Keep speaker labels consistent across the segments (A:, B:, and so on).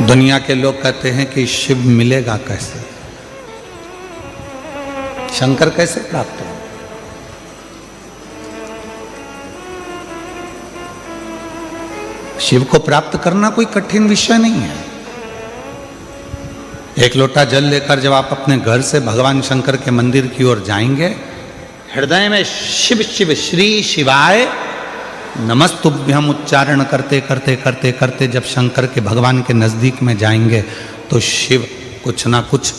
A: दुनिया के लोग कहते हैं कि शिव मिलेगा कैसे, शंकर कैसे प्राप्त हो। शिव को प्राप्त करना कोई कठिन विषय नहीं है। एक लोटा जल लेकर जब आप अपने घर से भगवान शंकर के मंदिर की ओर जाएंगे, हृदय में शिव शिव श्री शिवाय नमस्तुभ्यम उच्चारण करते करते करते करते जब शंकर के भगवान के नजदीक में जाएंगे तो शिव कुछ ना कुछ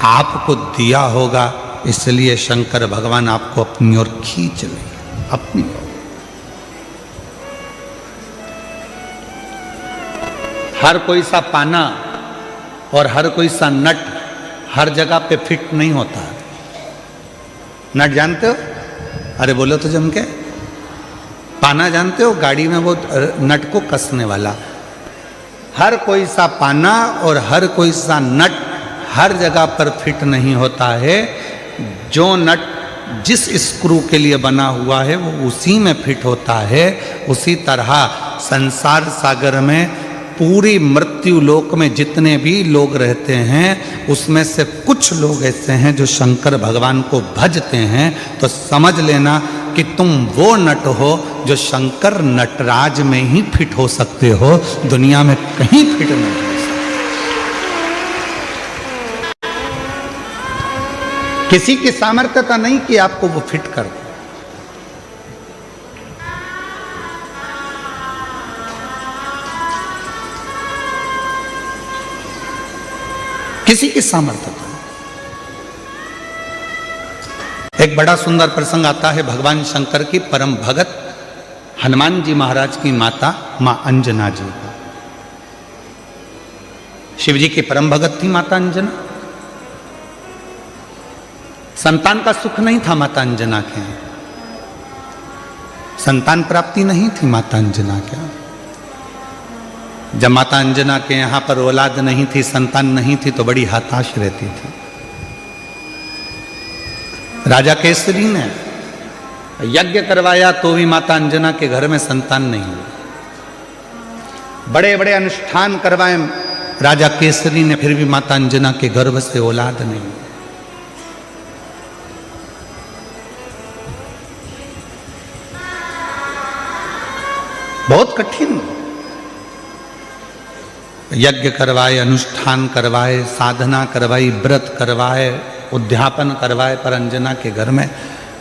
A: आपको दिया होगा, इसलिए शंकर भगवान आपको अपनी ओर खींच लेंगे, अपनी ओर। हर कोई सा पाना और हर कोई सा नट हर जगह पे फिट नहीं होता। नट जानते हो? अरे बोलो तो जम के। पाना जानते हो? गाड़ी में वो नट को कसने वाला। हर कोई सा पाना और हर कोई सा नट हर जगह पर फिट नहीं होता है। जो नट जिस स्क्रू के लिए बना हुआ है वो उसी में फिट होता है। उसी तरह संसार सागर में पूरी मृत्यु लोक में जितने भी लोग रहते हैं उसमें से कुछ लोग ऐसे हैं जो शंकर भगवान को भजते हैं। तो समझ लेना कि तुम वो नट हो जो शंकर नटराज में ही फिट हो सकते हो, दुनिया में कहीं फिट नहीं हो सकते। किसी की सामर्थ्यता नहीं कि आपको वो फिट कर दे। किसी की सामर्थ्यता। एक बड़ा सुंदर प्रसंग आता है भगवान शंकर की परम भगत हनुमान जी महाराज की माता मां अंजना जी। शिव जी की परम भगत थी माता अंजना। संतान का सुख नहीं था माता अंजना के, संतान प्राप्ति नहीं थी माता अंजना के। जब माता अंजना के यहाँ पर औलाद नहीं थी, संतान नहीं थी, तो बड़ी हताश रहती थी। राजा केसरी ने यज्ञ करवाया तो भी माता अंजना के घर में संतान नहीं हुई। बड़े बड़े अनुष्ठान करवाए राजा केसरी ने, फिर भी माता अंजना के गर्भ से औलाद नहीं हुई। बहुत कठिन। यज्ञ करवाए, अनुष्ठान करवाए, साधना करवाई, व्रत करवाए, उद्यापन करवाए, पर अंजना के घर में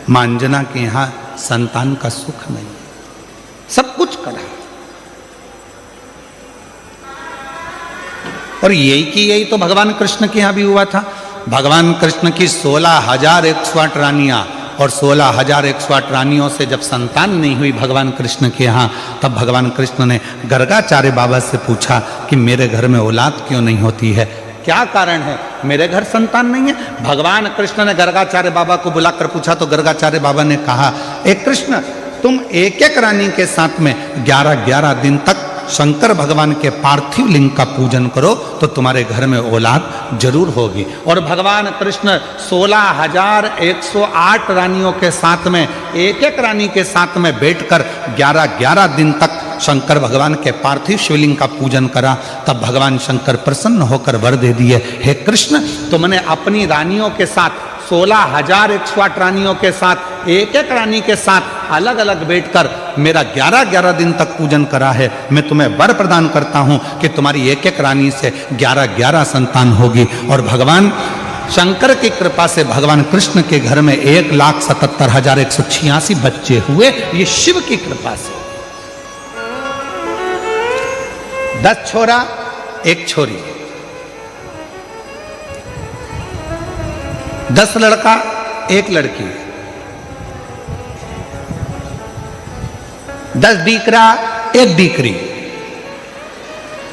A: मां अंजना के यहाँ संतान का सुख नहीं। सब कुछ करा और यही तो भगवान कृष्ण के यहाँ भी हुआ था। भगवान कृष्ण की 16,108 रानियां और 16,108 रानियों से जब संतान नहीं हुई भगवान कृष्ण के यहाँ, तब भगवान कृष्ण ने गर्गाचार्य बाबा से पूछा कि मेरे घर में औलाद क्यों नहीं होती है, क्या कारण है, मेरे घर संतान नहीं है। भगवान कृष्ण ने गर्गाचार्य बाबा को बुलाकर पूछा तो गर्गाचार्य बाबा ने कहा, एक कृष्ण तुम एक एक रानी के साथ में 11-11 दिन तक शंकर भगवान के पार्थिव लिंग का पूजन करो तो तुम्हारे घर में औलाद जरूर होगी। और भगवान कृष्ण 16,108 रानियों के साथ में एक एक रानी के साथ में बैठकर 11-11 दिन तक शंकर भगवान के पार्थिव शिवलिंग का पूजन करा। तब भगवान शंकर प्रसन्न होकर वर दे दिए, हे कृष्ण तुमने अपनी रानियों के साथ 16,108 रानियों के साथ एक एक रानी के साथ अलग अलग बैठकर मेरा 11-11 दिन तक पूजन करा है। मैं तुम्हें वर प्रदान करता हूं कि तुम्हारी एक एक रानी से 11-11 संतान होगी। और भगवान शंकर की कृपा से भगवान कृष्ण के घर में 1,77,186 बच्चे हुए। ये शिव की कृपा से। 10 छोरा 1 छोरी, 10 लड़का 1 लड़की, 10 दीकरा 1 दीकरी,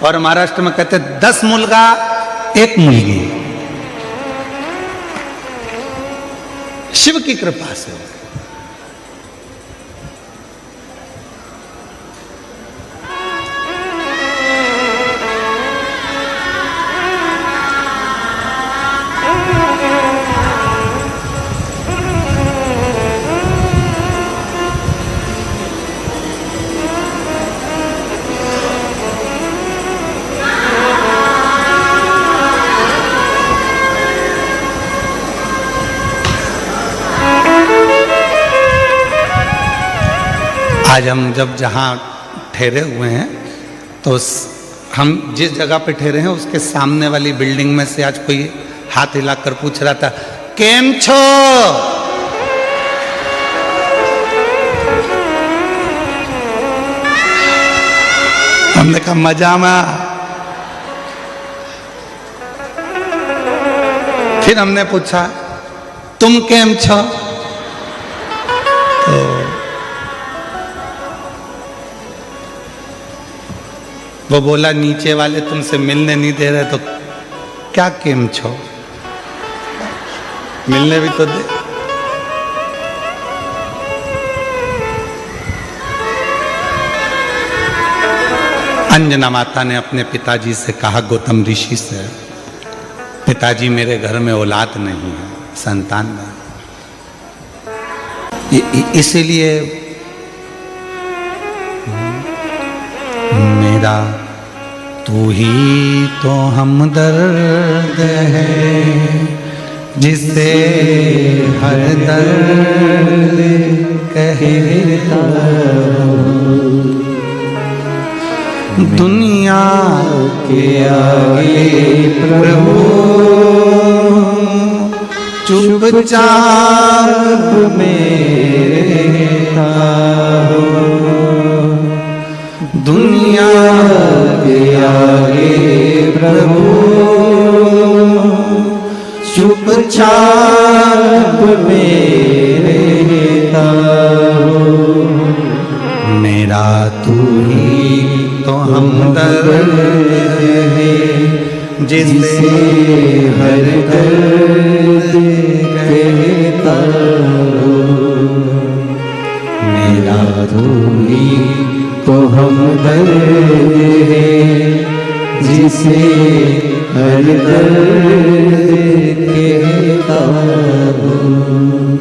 A: और महाराष्ट्र में कहते 10 मुलगा 1 मुलगी। शिव की कृपा से। आज हम जब जहाँ ठहरे हुए हैं तो हम जिस जगह पे ठहरे हैं उसके सामने वाली बिल्डिंग में से आज कोई हाथ हिलाकर पूछ रहा था, केम छो? हमने कहा मजा में। फिर हमने पूछा तुम केम छो? तो वो बोला नीचे वाले तुमसे मिलने नहीं दे रहे, तो क्या केम छो? मिलने भी तो दे। अंजना माता ने अपने पिताजी से कहा, गौतम ऋषि से, पिताजी मेरे घर में औलाद नहीं है, संतान नहीं, इसीलिए मेरा तू ही तो हमदर्द है, जिसे हर दर्द कहता हूँ। दुनिया के आगे प्रभु चुपचाप मेरे रहता हूँ। दुनिया के आगे प्रभु चुपचाप मेरे रहता हूँ। मेरा तू ही तो हमदर्द है, जिसे हर दर्द कहता हूँ। मेरा तू ही तो हमदर्द है, जिसे हर दर्द कहता हूँ।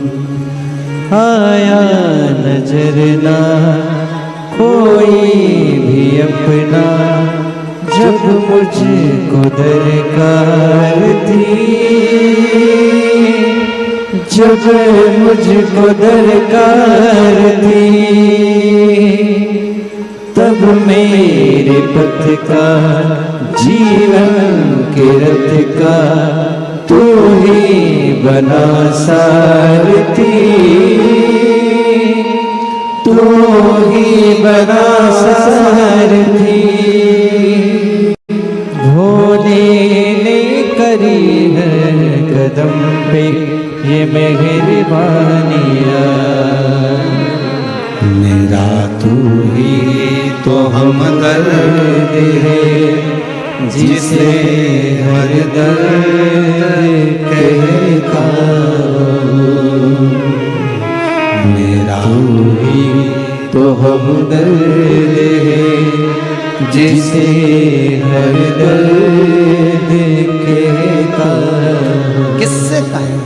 A: आया नजर ना कोई भी अपना, जब मुझको दरकार थी, जब मुझको दरकार थी, तब मेरे पथ का जीवन के रथ का तू ही बना सारथी, तू ही बना सारथी। भोले ने करी है कदम पे ये मेहरबानियाँ, मेरा तू ही तो हमदर्द है, जिसे हर दर्द कहता हूँ। मेरा तू ही तो हमदर्द है, जिसे हर दर्द कहता हूँ। किससे कहें?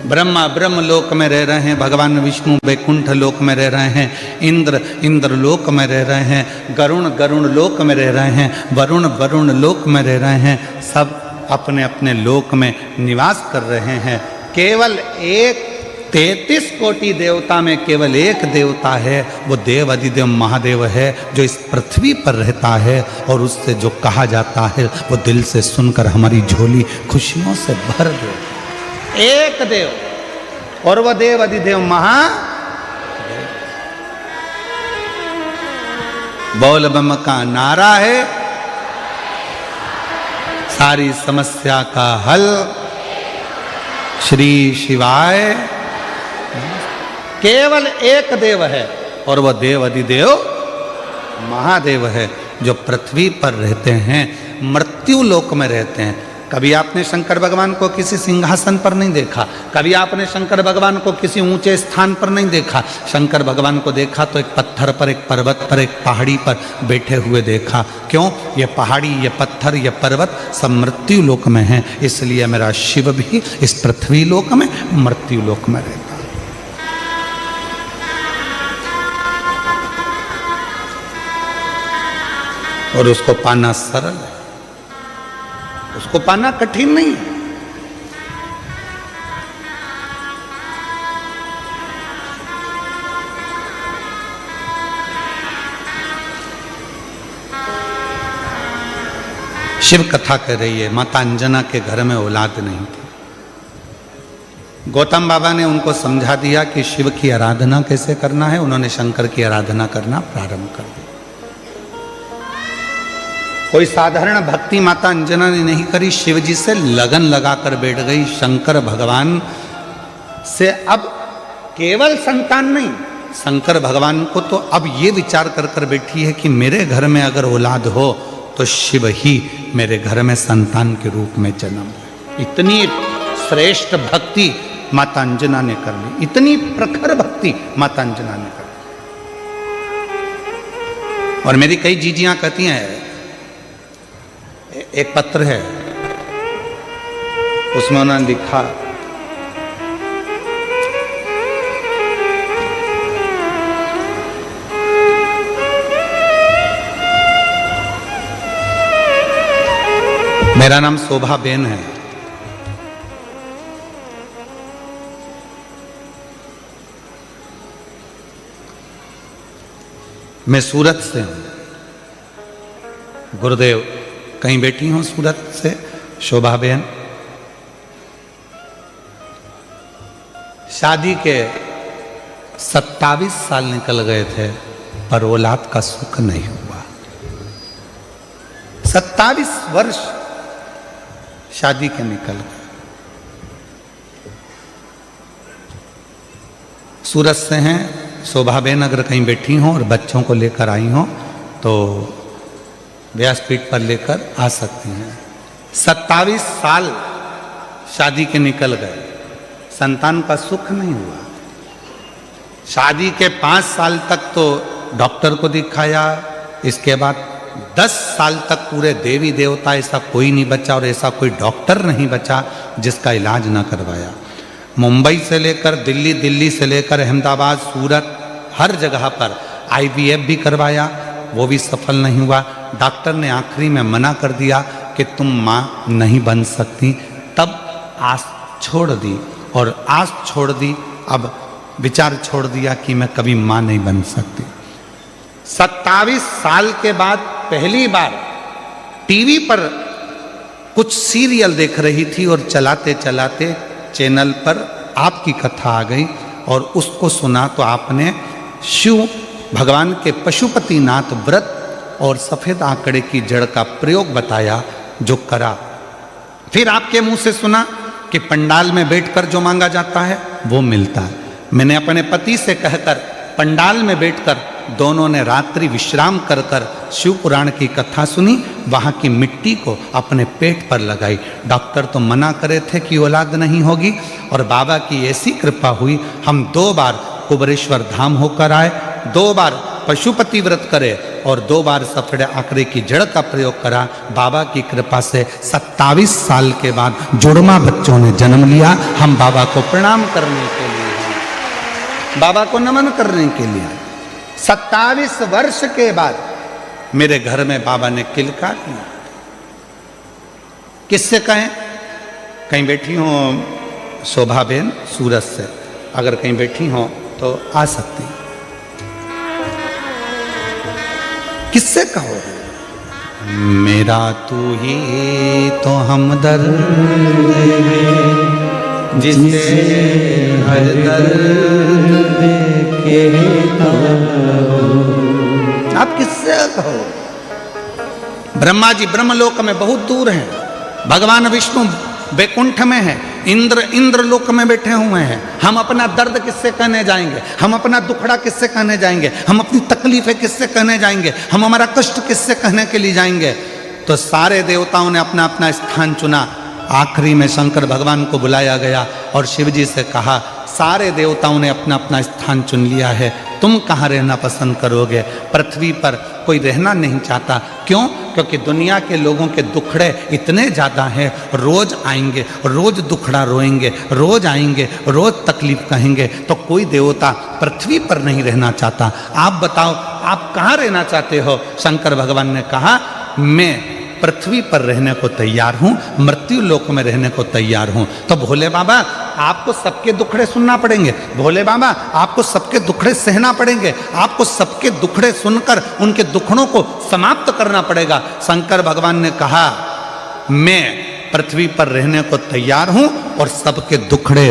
A: ब्रह्मा ब्रह्म लोक में रह रहे हैं, भगवान विष्णु वैकुंठ लोक में रह रहे हैं, इंद्र इंद्र लोक में रह रहे हैं, गरुण गरुण लोक में रह रहे हैं, वरुण वरुण लोक में रह रहे हैं। सब अपने अपने लोक में निवास कर रहे हैं। केवल एक 33 कोटि देवता में केवल एक देवता है, वो देव अधिदेव महादेव है, जो इस पृथ्वी पर रहता है, और उससे जो कहा जाता है वो दिल से सुनकर हमारी झोली खुशियों से भर दे। एक देव, और वह देव अधिदेव महादेव। बोल बम का नारा है, सारी समस्या का हल श्री शिवाय। केवल एक देव है, और वह देव अधिदेव महादेव है, जो पृथ्वी पर रहते हैं, मृत्यु लोक में रहते हैं। कभी आपने शंकर भगवान को किसी सिंहासन पर नहीं देखा, कभी आपने शंकर भगवान को किसी ऊंचे स्थान पर नहीं देखा। शंकर भगवान को देखा तो एक पत्थर पर, एक पर्वत पर, एक पहाड़ी पर बैठे हुए देखा। क्यों? ये पहाड़ी, ये पत्थर, ये पर्वत सब मृत्यु लोक में हैं, इसलिए मेरा शिव भी इस पृथ्वी लोक में, मृत्यु लोक में रहता। और उसको पाना सरल है, उसको पाना कठिन नहीं है। शिव कथा कह रही है, माता अंजना के घर में औलाद नहीं थी। गौतम बाबा ने उनको समझा दिया कि शिव की आराधना कैसे करना है। उन्होंने शंकर की आराधना करना प्रारंभ कर दिया। कोई साधारण भक्ति माता अंजना ने नहीं करी, शिव जी से लगन लगाकर बैठ गई। शंकर भगवान से अब केवल संतान नहीं, शंकर भगवान को तो अब ये विचार कर कर बैठी है कि मेरे घर में अगर औलाद हो तो शिव ही मेरे घर में संतान के रूप में जन्म। इतनी श्रेष्ठ भक्ति माता अंजना ने कर ली, इतनी प्रखर भक्ति माता अंजना ने कर ली। और मेरी कई जीजियां कहती हैं, एक पत्र है उसमें उन्होंने लिखा, मेरा नाम शोभा बेन है, मैं सूरत से हूं। गुरुदेव कहीं बैठी हूं सूरत से शोभा बेन। शादी के 27 साल निकल गए थे पर औलाद का सुख नहीं हुआ। 27 वर्ष शादी के निकल गए। सूरत से हैं शोभा बेन, अगर कहीं बैठी हों और बच्चों को लेकर आई हों तो व्यासपीठ पर लेकर आ सकती हैं। 27 साल शादी के निकल गए, संतान का सुख नहीं हुआ। शादी के 5 साल तक तो डॉक्टर को दिखाया, इसके बाद 10 साल तक पूरे देवी देवता ऐसा कोई नहीं बचा और ऐसा कोई डॉक्टर नहीं बचा जिसका इलाज न करवाया। मुंबई से लेकर दिल्ली, दिल्ली से लेकर अहमदाबाद, सूरत, हर जगह पर IVF भी करवाया, वो भी सफल नहीं हुआ। डॉक्टर ने आखिरी में मना कर दिया कि तुम माँ नहीं बन सकती। तब आस छोड़ दी और आस छोड़ दी, अब विचार छोड़ दिया कि मैं कभी माँ नहीं बन सकती। 27 साल के बाद पहली बार टीवी पर कुछ सीरियल देख रही थी और चलाते चलाते चैनल पर आपकी कथा आ गई और उसको सुना तो आपने शिव भगवान के पशुपतिनाथ व्रत और सफेद आंकड़े की जड़ का प्रयोग बताया, जो करा। फिर आपके मुंह से सुना कि पंडाल में बैठकर जो मांगा जाता है वो मिलता है। मैंने अपने पति से कहकर पंडाल में बैठकर दोनों ने रात्रि विश्राम कर कर शिव पुराण की कथा सुनी, वहाँ की मिट्टी को अपने पेट पर लगाई। डॉक्टर तो मना करे थे कि औलाद नहीं होगी और बाबा की ऐसी कृपा हुई, हम 2 बार कुबरेश्वर धाम होकर आए, 2 बार पशुपति व्रत करे और 2 बार सफेद आंकड़े की जड़ का प्रयोग करा। बाबा की कृपा से 27 साल के बाद जुड़वा बच्चों ने जन्म लिया। हम बाबा को प्रणाम करने के लिए, बाबा को नमन करने के लिए 27 वर्ष के बाद मेरे घर में बाबा ने किलका दिया। किससे कहें? कहीं बैठी हो शोभा बेन सूरत से, अगर कहीं बैठी हो तो आ सकती। किससे कहो? मेरा तू ही तो हमदर्द है, जिसे हर दर्द देखेता हो। आप किससे कहो? ब्रह्मा जी ब्रह्मलोक में बहुत दूर हैं, भगवान विष्णु वैकुंठ में है, इंद्र लोक में बैठे हुए हैं। हम अपना दर्द किससे कहने जाएंगे? हम अपना दुखड़ा किससे कहने जाएंगे? हम अपनी तकलीफें किससे कहने जाएंगे? हम हमारा कष्ट किससे कहने के लिए जाएंगे? तो सारे देवताओं ने अपना अपना स्थान चुना। आखिरी में शंकर भगवान को बुलाया गया और शिव जी से कहा, सारे देवताओं ने अपना अपना स्थान चुन लिया है, तुम कहाँ रहना पसंद करोगे? पृथ्वी पर कोई रहना नहीं चाहता। क्यों? क्योंकि दुनिया के लोगों के दुखड़े इतने ज़्यादा हैं, रोज़ आएंगे, रोज़ दुखड़ा रोएंगे, रोज़ आएंगे, रोज़ तकलीफ कहेंगे, तो कोई देवता पृथ्वी पर नहीं रहना चाहता। आप बताओ, आप कहाँ रहना चाहते हो? शंकर भगवान ने कहा, मैं पृथ्वी पर रहने को तैयार हूं, मृत्यु लोक में रहने को तैयार हूं। तो भोले बाबा आपको सबके दुखड़े सुनना पड़ेंगे, भोले बाबा आपको सबके दुखड़े सहना पड़ेंगे, आपको सबके दुखड़े सुनकर उनके दुखड़ों को समाप्त करना पड़ेगा। शंकर भगवान ने कहा, मैं पृथ्वी पर रहने को तैयार हूं और सबके दुखड़े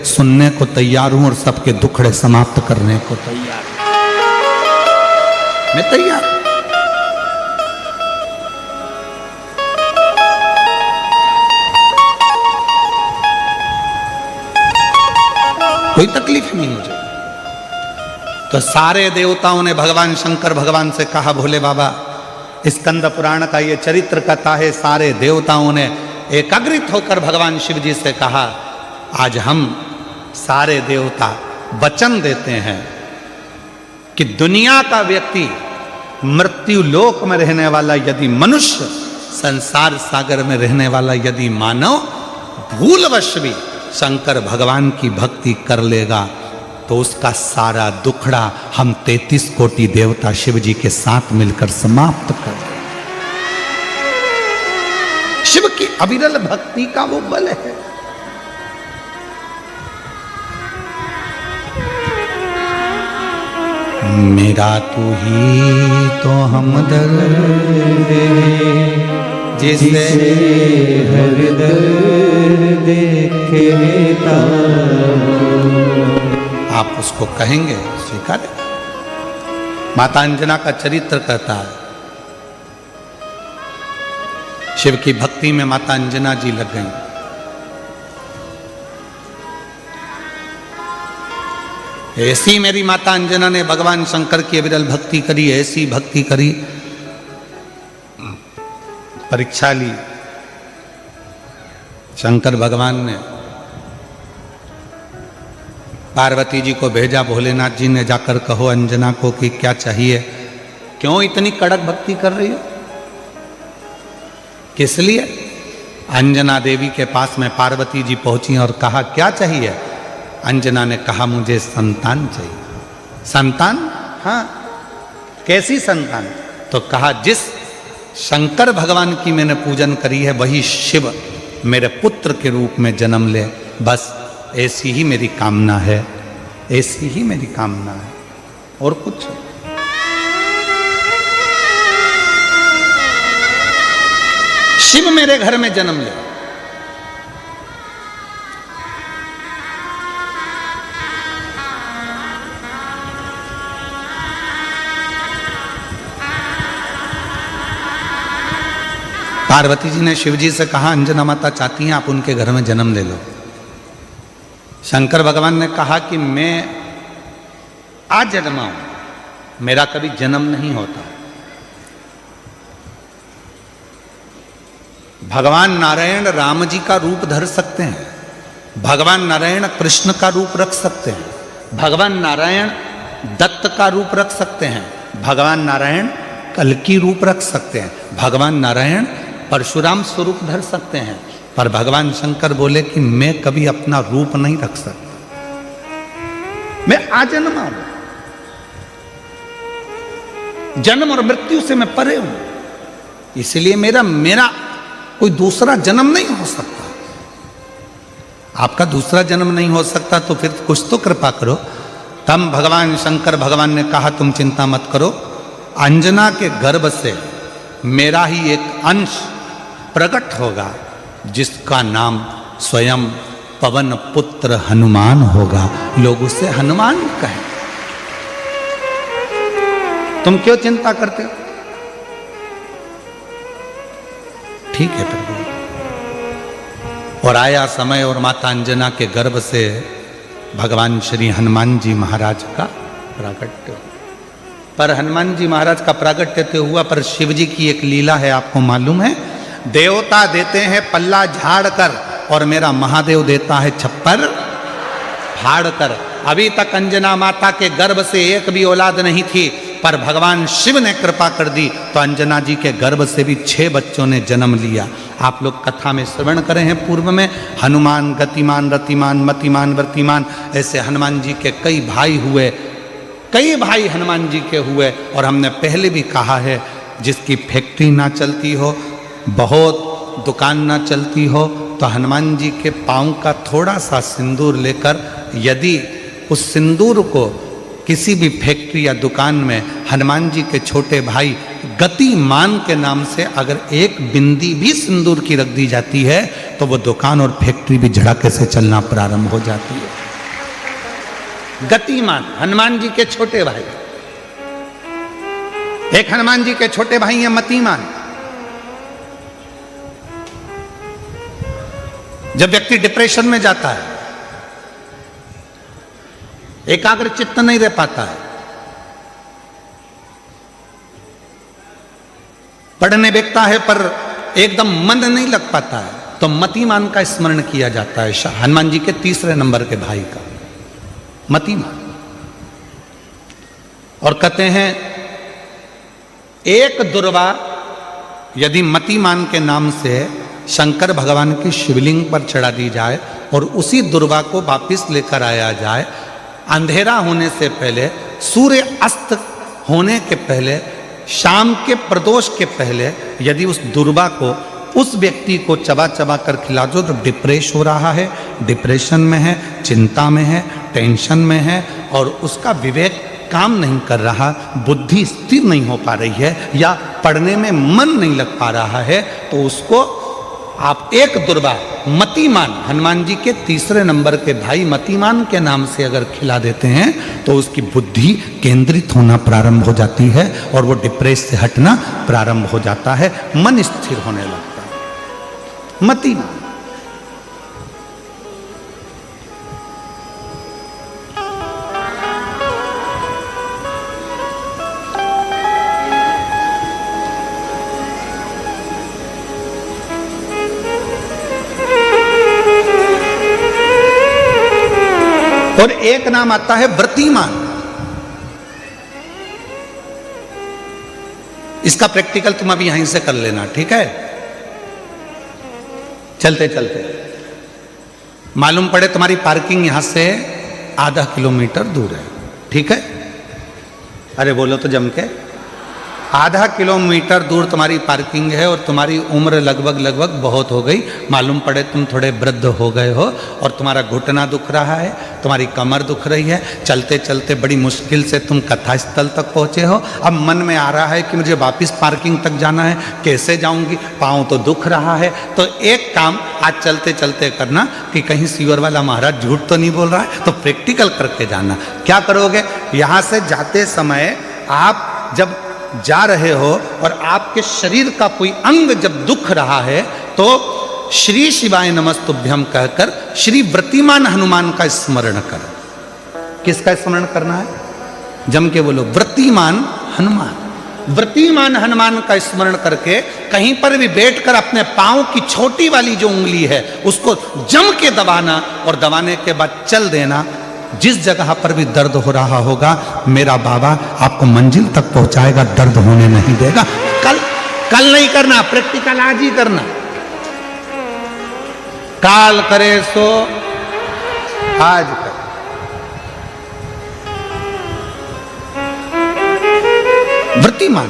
A: सुनने को तैयार हूं और सबके दुखड़े समाप्त करने को तैयार हूं। मैं तैयार हूं। कोई तकलीफ नहीं मुझे। तो सारे देवताओं ने भगवान शंकर भगवान से कहा, भोले बाबा, स्कंद पुराण का ये चरित्र कथा है। सारे देवताओं ने एकाग्रित होकर भगवान शिव जी से कहा, आज हम सारे देवता वचन देते हैं कि दुनिया का व्यक्ति, मृत्यु लोक में रहने वाला यदि मनुष्य, संसार सागर में रहने वाला यदि मानव भूलवश भी शंकर भगवान की भक्ति कर लेगा तो उसका सारा दुखड़ा हम 33 कोटि देवता शिव जी के साथ मिलकर समाप्त कर देंगे। शिव की अविरल भक्ति का वो बल है। मेरा तू ही तो हमदर्द जिसे हर दर्द देखेता। आप उसको कहेंगे, स्वीकार। माता अंजना का चरित्र कहता है, शिव की भक्ति में माता अंजना जी लग गई। ऐसी मेरी माता अंजना ने भगवान शंकर की अविरल भक्ति करी, ऐसी भक्ति करी, परीक्षा ली। शंकर भगवान ने पार्वती जी को भेजा, भोलेनाथ जी ने जाकर कहो अंजना को कि क्या चाहिए, क्यों इतनी कड़क भक्ति कर रही हो, किस लिए। अंजना देवी के पास में पार्वती जी पहुंची और कहा क्या चाहिए। अंजना ने कहा मुझे संतान चाहिए। संतान? हाँ। कैसी संतान? तो कहा जिस शंकर भगवान की मैंने पूजन करी है वही शिव मेरे पुत्र के रूप में जन्म ले, बस ऐसी ही मेरी कामना है, ऐसी ही मेरी कामना है, और कुछ। शिव मेरे घर में जन्म ले। पार्वती जी ने शिव जी से कहा अंजना माता चाहती हैं आप उनके घर में जन्म ले लो। शंकर भगवान ने कहा कि मैं आज जन्मा हूं, मेरा कभी जन्म नहीं होता। भगवान नारायण राम जी का रूप धर सकते हैं, भगवान नारायण कृष्ण का रूप रख सकते हैं, भगवान नारायण दत्त का रूप रख सकते हैं, भगवान नारायण कल्कि रूप रख सकते हैं, भगवान नारायण परशुराम स्वरूप धर सकते हैं, पर भगवान शंकर बोले कि मैं कभी अपना रूप नहीं रख सकता, मैं आजन्मा हूं, जन्म और मृत्यु से मैं परे हूं, इसलिए मेरा कोई दूसरा जन्म नहीं हो सकता। आपका दूसरा जन्म नहीं हो सकता तो फिर कुछ तो कृपा करो। तब भगवान शंकर भगवान ने कहा तुम चिंता मत करो, अंजना के गर्भ से मेरा ही एक अंश प्रकट होगा जिसका नाम स्वयं पवन पुत्र हनुमान होगा, लोग उसे हनुमान कहें। तुम क्यों चिंता करते हो? ठीक है प्रभु। और आया समय और माता अंजना के गर्भ से भगवान श्री हनुमान जी महाराज का प्रागट्य। पर हनुमान जी महाराज का प्रागट्य तो हुआ, पर शिव जी की एक लीला है, आपको मालूम है? देवता देते हैं पल्ला झाड़ कर और मेरा महादेव देता है छप्पर फाड़ कर। अभी तक अंजना माता के गर्भ से एक भी औलाद नहीं थी, पर भगवान शिव ने कृपा कर दी तो अंजना जी के गर्भ से भी 6 बच्चों ने जन्म लिया। आप लोग कथा में श्रवण करे हैं पूर्व में, हनुमान गतिमान रतिमान मतिमान वर्तिमान, ऐसे हनुमान जी के कई भाई हुए, कई भाई हनुमान जी के हुए। और हमने पहले भी कहा है जिसकी फैक्ट्री ना चलती हो, बहुत दुकान ना चलती हो, तो हनुमान जी के पाँव का थोड़ा सा सिंदूर लेकर यदि उस सिंदूर को किसी भी फैक्ट्री या दुकान में हनुमान जी के छोटे भाई गतिमान के नाम से अगर एक बिंदी भी सिंदूर की रख दी जाती है तो वो दुकान और फैक्ट्री भी झड़के से चलना प्रारंभ हो जाती है। गतिमान हनुमान जी के छोटे भाई, एक हनुमान जी के छोटे भाई हैं मतिमान। जब व्यक्ति डिप्रेशन में जाता है, एकाग्र चित्त नहीं रह पाता है, पढ़ने बैठता है पर एकदम मन नहीं लग पाता है, तो मतिमान का स्मरण किया जाता है। हनुमान जी के तीसरे नंबर के भाई का मतिमान। और कहते हैं एक दुर्वा यदि मतिमान के नाम से शंकर भगवान की शिवलिंग पर चढ़ा दी जाए और उसी दुर्वा को वापिस लेकर आया जाए, अंधेरा होने से पहले, सूर्य अस्त होने के पहले, शाम के प्रदोष के पहले यदि उस दुर्वा को उस व्यक्ति को चबा चबा कर खिला दो तो डिप्रेस हो रहा है, डिप्रेशन में है, चिंता में है, टेंशन में है और उसका विवेक काम नहीं कर रहा, बुद्धि स्थिर नहीं हो पा रही है या पढ़ने में मन नहीं लग पा रहा है, तो उसको आप एक दुर्वा मतिमान, हनुमान जी के तीसरे नंबर के भाई मतिमान के नाम से अगर खिला देते हैं तो उसकी बुद्धि केंद्रित होना प्रारंभ हो जाती है और वो डिप्रेस से हटना प्रारंभ हो जाता है, मन स्थिर होने लगता है। मतिमान। और एक नाम आता है व्रतिमान। इसका प्रैक्टिकल तुम अभी यहीं से कर लेना, ठीक है? चलते चलते मालूम पड़े तुम्हारी पार्किंग यहां से आधा किलोमीटर दूर है, ठीक है? अरे बोलो तो जम के। आधा किलोमीटर दूर तुम्हारी पार्किंग है और तुम्हारी उम्र लगभग बहुत हो गई, मालूम पड़े तुम थोड़े वृद्ध हो गए हो और तुम्हारा घुटना दुख रहा है, तुम्हारी कमर दुख रही है, चलते चलते बड़ी मुश्किल से तुम कथा स्थल तक पहुँचे हो। अब मन में आ रहा है कि मुझे वापस पार्किंग तक जाना है, कैसे जाऊंगी, पाँव तो दुख रहा है। तो एक काम आज चलते चलते करना कि कहीं सीवर वाला महाराज झूठ तो नहीं बोल रहा है, तो प्रैक्टिकल करके जाना। क्या करोगे? यहाँ से जाते समय आप जब जा रहे हो और आपके शरीर का कोई अंग जब दुख रहा है तो श्री शिवाय नमस्तुभ्यम कहकर श्री व्रतिमान हनुमान का स्मरण कर। किसका स्मरण करना है? जम के बोलो, व्रतिमान हनुमान। व्रतिमान हनुमान का स्मरण करके कहीं पर भी बैठकर अपने पांव की छोटी वाली जो उंगली है उसको जम के दबाना और दबाने के बाद चल देना। जिस जगह पर भी दर्द हो रहा होगा मेरा बाबा आपको मंजिल तक पहुंचाएगा, दर्द होने नहीं देगा। कल नहीं करना, प्रैक्टिकल आज ही करना। काल करे सो आज कर। व्रतिमान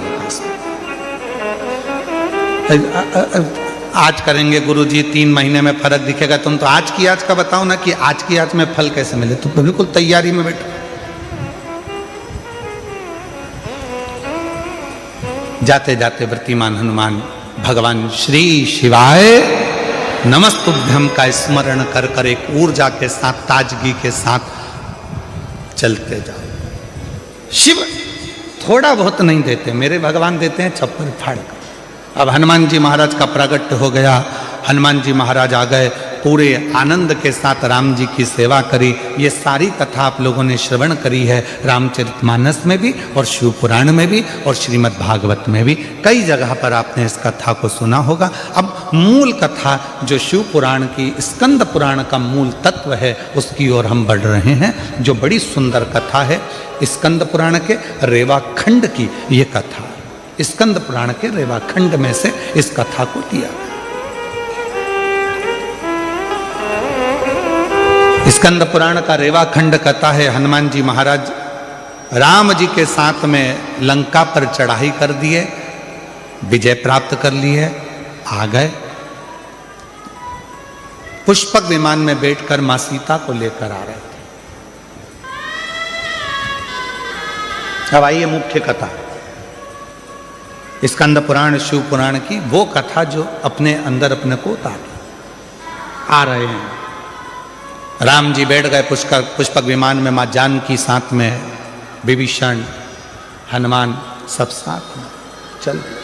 A: आज करेंगे गुरुजी, 3 महीने में फर्क दिखेगा। तुम तो आज की आज का बताओ ना कि आज की आज में फल कैसे मिले। तुम तो बिल्कुल तैयारी में बैठो। जाते जाते व्रतिमान हनुमान भगवान श्री शिवाय नमस्तुभ्यम का स्मरण कर कर एक ऊर्जा के साथ, ताजगी के साथ चलते जाओ। शिव थोड़ा बहुत नहीं देते, मेरे भगवान देते हैं छप्पर फाड़ कर। अब हनुमान जी महाराज का प्रागट्य हो गया, हनुमान जी महाराज आ गए, पूरे आनंद के साथ राम जी की सेवा करी। ये सारी कथा आप लोगों ने श्रवण करी है, रामचरितमानस में भी और शिव पुराण में भी और श्रीमद् भागवत में भी कई जगह पर आपने इस कथा को सुना होगा। अब मूल कथा जो शिव पुराण की, स्कंद पुराण का मूल तत्व है, उसकी ओर हम बढ़ रहे हैं, जो बड़ी सुंदर कथा है। स्कंद पुराण के रेवा खंड की ये कथा, स्कंद पुराण के रेवा खंड में से इस कथा को लिया। स्कंद पुराण का रेवा खंड कथा है, हनुमान जी महाराज राम जी के साथ में लंका पर चढ़ाई कर दिए, विजय प्राप्त कर लिए, आ गए। पुष्पक विमान में बैठकर मां सीता को लेकर आ रहे थे। अब आइए मुख्य कथा। स्कंद पुराण, शिव पुराण की वो कथा जो अपने अंदर अपने को उतार आ रहे हैं। राम जी बैठ गए पुष्पक विमान में, माँ जानकी साथ में, विभीषण, हनुमान सब साथ में चल दिए।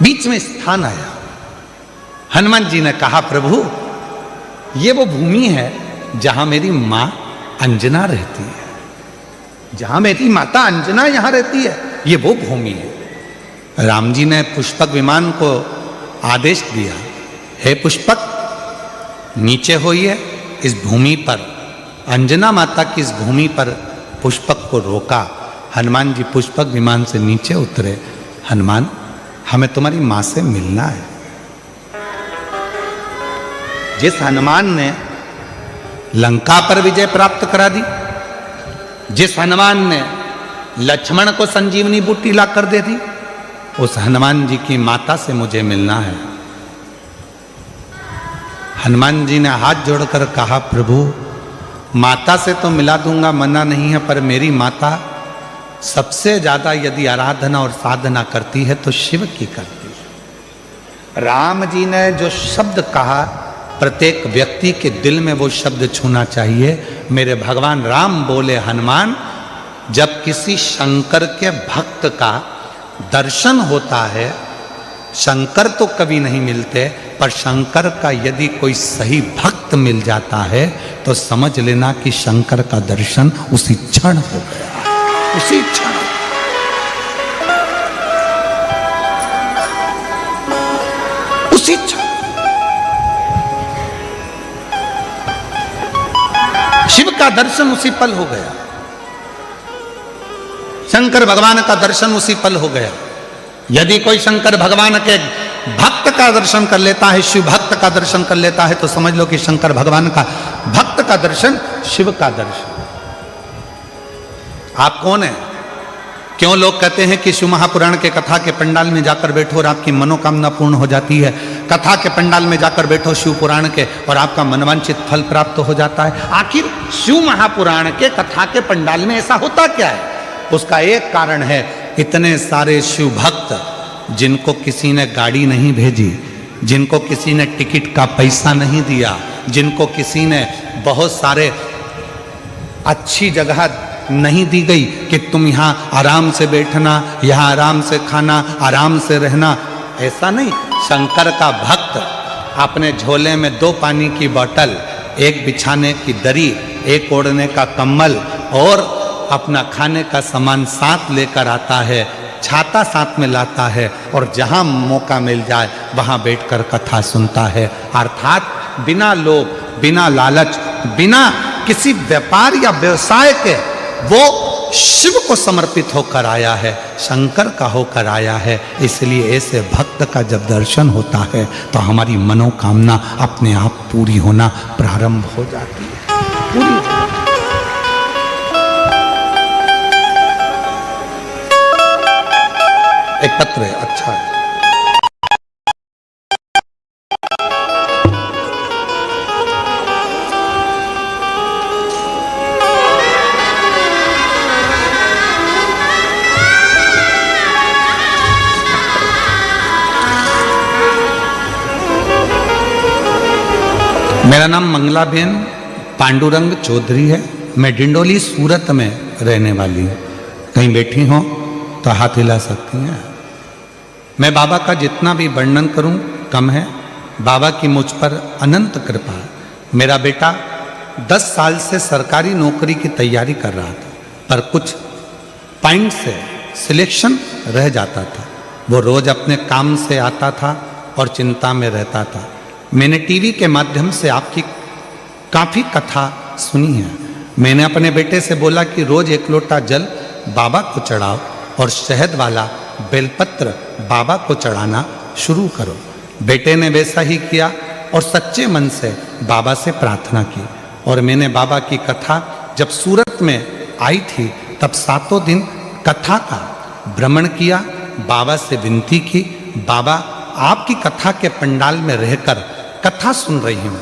A: बीच में स्थान आया, हनुमान जी ने कहा प्रभु ये वो भूमि है जहां मेरी मां अंजना रहती है, जहां मेरी माता अंजना यहां रहती है, ये वो भूमि है। राम जी ने पुष्पक विमान को आदेश दिया, हे पुष्पक नीचे होइए, इस भूमि पर अंजना माता की इस भूमि पर पुष्पक को रोका। हनुमान जी पुष्पक विमान से नीचे उतरे। हनुमान हमें तुम्हारी मां से मिलना है। जिस हनुमान ने लंका पर विजय प्राप्त करा दी, जिस हनुमान ने लक्ष्मण को संजीवनी बूटी ला कर दे दी, उस हनुमान जी की माता से मुझे मिलना है। हनुमान जी ने हाथ जोड़कर कहा प्रभु माता से तो मिला दूंगा, मना नहीं है, पर मेरी माता सबसे ज्यादा यदि आराधना और साधना करती है तो शिव की करती है। राम जी ने जो शब्द कहा प्रत्येक व्यक्ति के दिल में वो शब्द छूना चाहिए। मेरे भगवान राम बोले हनुमान जब किसी शंकर के भक्त का दर्शन होता है, शंकर तो कभी नहीं मिलते, पर शंकर का यदि कोई सही भक्त मिल जाता है तो समझ लेना कि शंकर का दर्शन उसी क्षण हो गया, उसी क्षण। उसी क्षण शिव का दर्शन उसी पल हो गया, शंकर भगवान का दर्शन उसी पल हो गया। यदि कोई शंकर भगवान के भक्त का दर्शन कर लेता है, शिव भक्त का दर्शन कर लेता है, तो समझ लो कि शंकर भगवान का भक्त का दर्शन शिव का दर्शन। आप कौन है? क्यों लोग कहते हैं कि शिव महापुराण के कथा के पंडाल में जाकर बैठो और आपकी मनोकामना पूर्ण हो जाती है, कथा के पंडाल में जाकर बैठो शिव पुराण के और आपका मनवांछित फल प्राप्त हो जाता है। आखिर शिव महापुराण के कथा के पंडाल में ऐसा होता क्या है? उसका एक कारण है, इतने सारे शिव भक्त जिनको किसी ने गाड़ी नहीं भेजी, जिनको किसी ने टिकट का पैसा नहीं दिया, जिनको किसी ने बहुत सारे अच्छी जगह नहीं दी गई कि तुम यहाँ आराम से बैठना, यहाँ आराम से खाना, आराम से रहना, ऐसा नहीं। शंकर का भक्त अपने झोले में 2 पानी की बोतल, 1 बिछाने की दरी, 1 ओढ़ने का कंबल और अपना खाने का सामान साथ लेकर आता है, छाता साथ में लाता है और जहाँ मौका मिल जाए वहाँ बैठकर कथा सुनता है। अर्थात बिना लोभ, बिना लालच, बिना किसी व्यापार या व्यवसाय के वो शिव को समर्पित होकर आया है, शंकर का होकर आया है। इसलिए ऐसे भक्त का जब दर्शन होता है तो हमारी मनोकामना अपने आप पूरी होना प्रारंभ हो जाती है, पूरी। एक पत्र है, अच्छा है। मेरा नाम मंगलाबेन पांडुरंग चौधरी है। मैं डिंडोली सूरत में रहने वाली हूँ। कहीं बैठी हो तो हाथ हिला सकती हैं। मैं बाबा का जितना भी वर्णन करूं कम है। बाबा की मुझ पर अनंत कृपा है। मेरा बेटा 10 साल से सरकारी नौकरी की तैयारी कर रहा था, पर कुछ पॉइंट से सिलेक्शन रह जाता था। वो रोज अपने काम से आता था और चिंता में रहता था। मैंने टीवी के माध्यम से आपकी काफ़ी कथा सुनी है। मैंने अपने बेटे से बोला कि रोज 1 लोटा जल बाबा को चढ़ाओ और शहद वाला बेलपत्र बाबा को चढ़ाना शुरू करो। बेटे ने वैसा ही किया और सच्चे मन से बाबा से प्रार्थना की। और मैंने बाबा की कथा जब सूरत में आई थी तब 7 दिन कथा का भ्रमण किया, बाबा से विनती की, बाबा आपकी कथा के पंडाल में रहकर कथा सुन रही हूँ।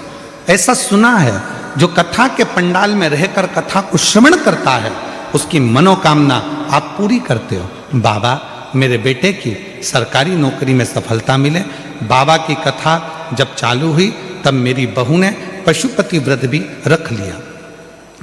A: ऐसा सुना है जो कथा के पंडाल में रहकर कथा को श्रवण करता है उसकी मनोकामना आप पूरी करते हो। बाबा मेरे बेटे की सरकारी नौकरी में सफलता मिले। बाबा की कथा जब चालू हुई तब मेरी बहू ने पशुपति व्रत भी रख लिया।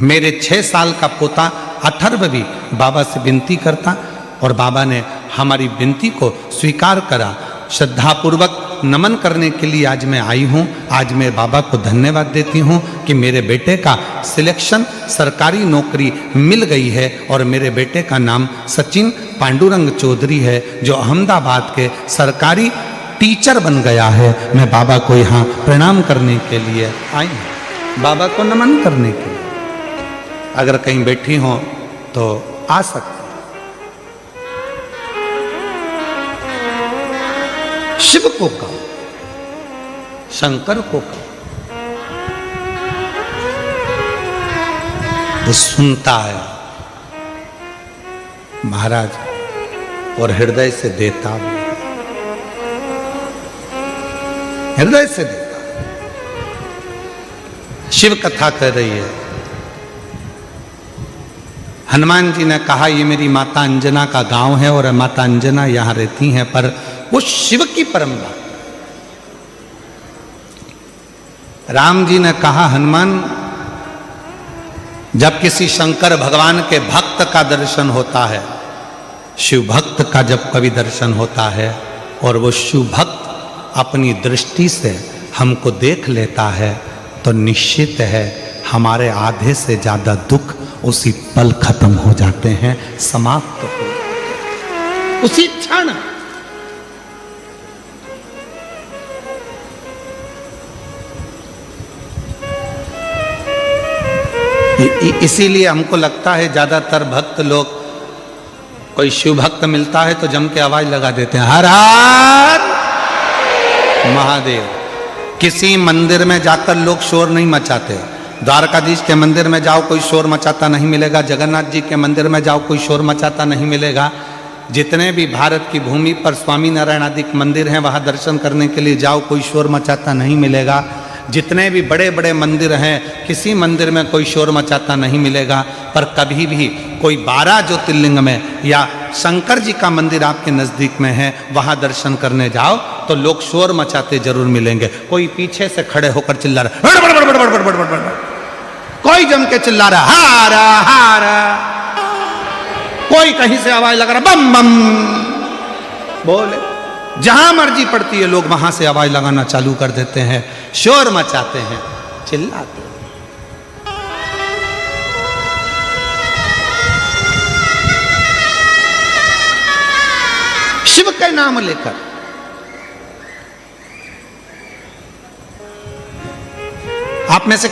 A: मेरे 6 साल का पोता अथर्व भी बाबा से विनती करता और बाबा ने हमारी विनती को स्वीकार करा। श्रद्धापूर्वक नमन करने के लिए आज मैं आई हूँ। आज मैं बाबा को धन्यवाद देती हूँ कि मेरे बेटे का सिलेक्शन सरकारी नौकरी मिल गई है और मेरे बेटे का नाम सचिन पांडुरंग चौधरी है, जो अहमदाबाद के सरकारी टीचर बन गया है। मैं बाबा को यहाँ प्रणाम करने के लिए आई हूँ, बाबा को नमन करने के लिए। अगर कहीं बैठी हो तो आ सकते। शिव को कहो, शंकर को कहो, वो सुनता है महाराज और हृदय से देता भी, हृदय से देता। शिव कथा कह रही है। हनुमान जी ने कहा ये मेरी माता अंजना का गांव है और माता अंजना यहां रहती हैं, पर वो शिव की परंपरा। राम जी ने कहा हनुमान जब किसी शंकर भगवान के भक्त का दर्शन होता है, शिव भक्त का जब कभी दर्शन होता है और वो शिव भक्त अपनी दृष्टि से हमको देख लेता है तो निश्चित है हमारे आधे से ज्यादा दुख उसी पल खत्म हो जाते हैं, समाप्त हो उसी क्षण। इसीलिए हमको लगता है ज्यादातर भक्त लोग, कोई शिव भक्त मिलता है तो जम के आवाज लगा देते हैं हर हर महादेव। किसी मंदिर में जाकर लोग शोर नहीं मचाते। द्वारकाधीश के मंदिर में जाओ कोई शोर मचाता नहीं मिलेगा, जगन्नाथ जी के मंदिर में जाओ कोई शोर मचाता नहीं मिलेगा। जितने भी भारत की भूमि पर स्वामी नारायण आदि मंदिर हैं वहां दर्शन करने के लिए जाओ कोई शोर मचाता नहीं मिलेगा। जितने भी बड़े बड़े मंदिर हैं किसी मंदिर में कोई शोर मचाता नहीं मिलेगा, पर कभी भी कोई 12 ज्योतिर्लिंग में या शंकर जी का मंदिर आपके नज़दीक में है वहां दर्शन करने जाओ तो लोग शोर मचाते जरूर मिलेंगे। कोई पीछे से खड़े होकर चिल्ला रहा, कोई जम के चिल्ला रहा हारा हारा, कोई कहीं से आवाज लगा रहा बम बम बोले। जहां मर्जी पड़ती है लोग वहां से आवाज लगाना चालू कर देते हैं, शोर मचाते हैं, चिल्लाते हैं। शिव का नाम लेकर आप में से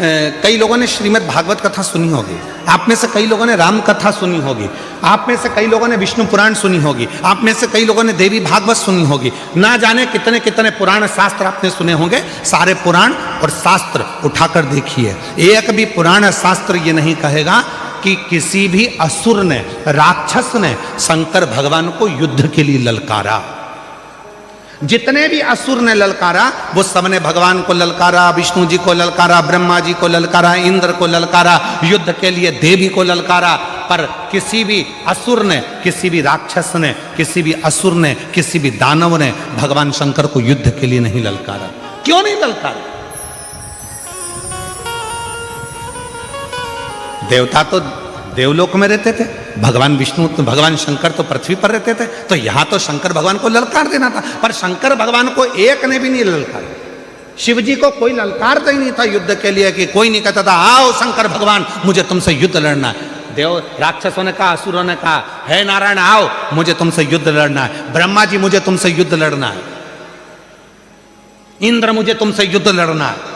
A: कई लोगों ने श्रीमद् भागवत कथा सुनी होगी, आप में से कई लोगों ने राम कथा सुनी होगी, आप में से कई लोगों ने विष्णु पुराण सुनी होगी, आप में से कई लोगों ने देवी भागवत सुनी होगी। ना जाने कितने कितने पुराण शास्त्र आपने सुने होंगे। सारे पुराण और शास्त्र उठाकर देखिए, एक भी पुराण शास्त्र ये नहीं कहेगा कि किसी भी असुर ने, राक्षस ने शंकर भगवान को युद्ध के लिए ललकारा। जितने भी असुर ने ललकारा वो सबने भगवान को ललकारा, विष्णु जी को ललकारा, ब्रह्मा जी को ललकारा, इंद्र को ललकारा, युद्ध के लिए देवी को ललकारा। पर किसी भी असुर ने, किसी भी राक्षस ने, किसी भी असुर ने, किसी भी दानव ने भगवान शंकर को युद्ध के लिए नहीं ललकारा। क्यों नहीं ललकारा? देवता तो देवलोक में रहते थे, भगवान विष्णु तो भगवान शंकर तो पृथ्वी पर रहते थे, तो यहां तो शंकर भगवान को ललकार देना था। पर शंकर भगवान को एक ने भी नहीं ललकारा। शिव जी को कोई ललकारता ही नहीं था युद्ध के लिए, कि कोई नहीं कहता था आओ शंकर भगवान मुझे तुमसे युद्ध लड़ना है। देव राक्षसों ने कहा, असुरों ने कहा हे नारायण आओ मुझे तुमसे युद्ध लड़ना है, ब्रह्मा जी मुझे तुमसे युद्ध लड़ना है, इंद्र मुझे तुमसे युद्ध लड़ना है,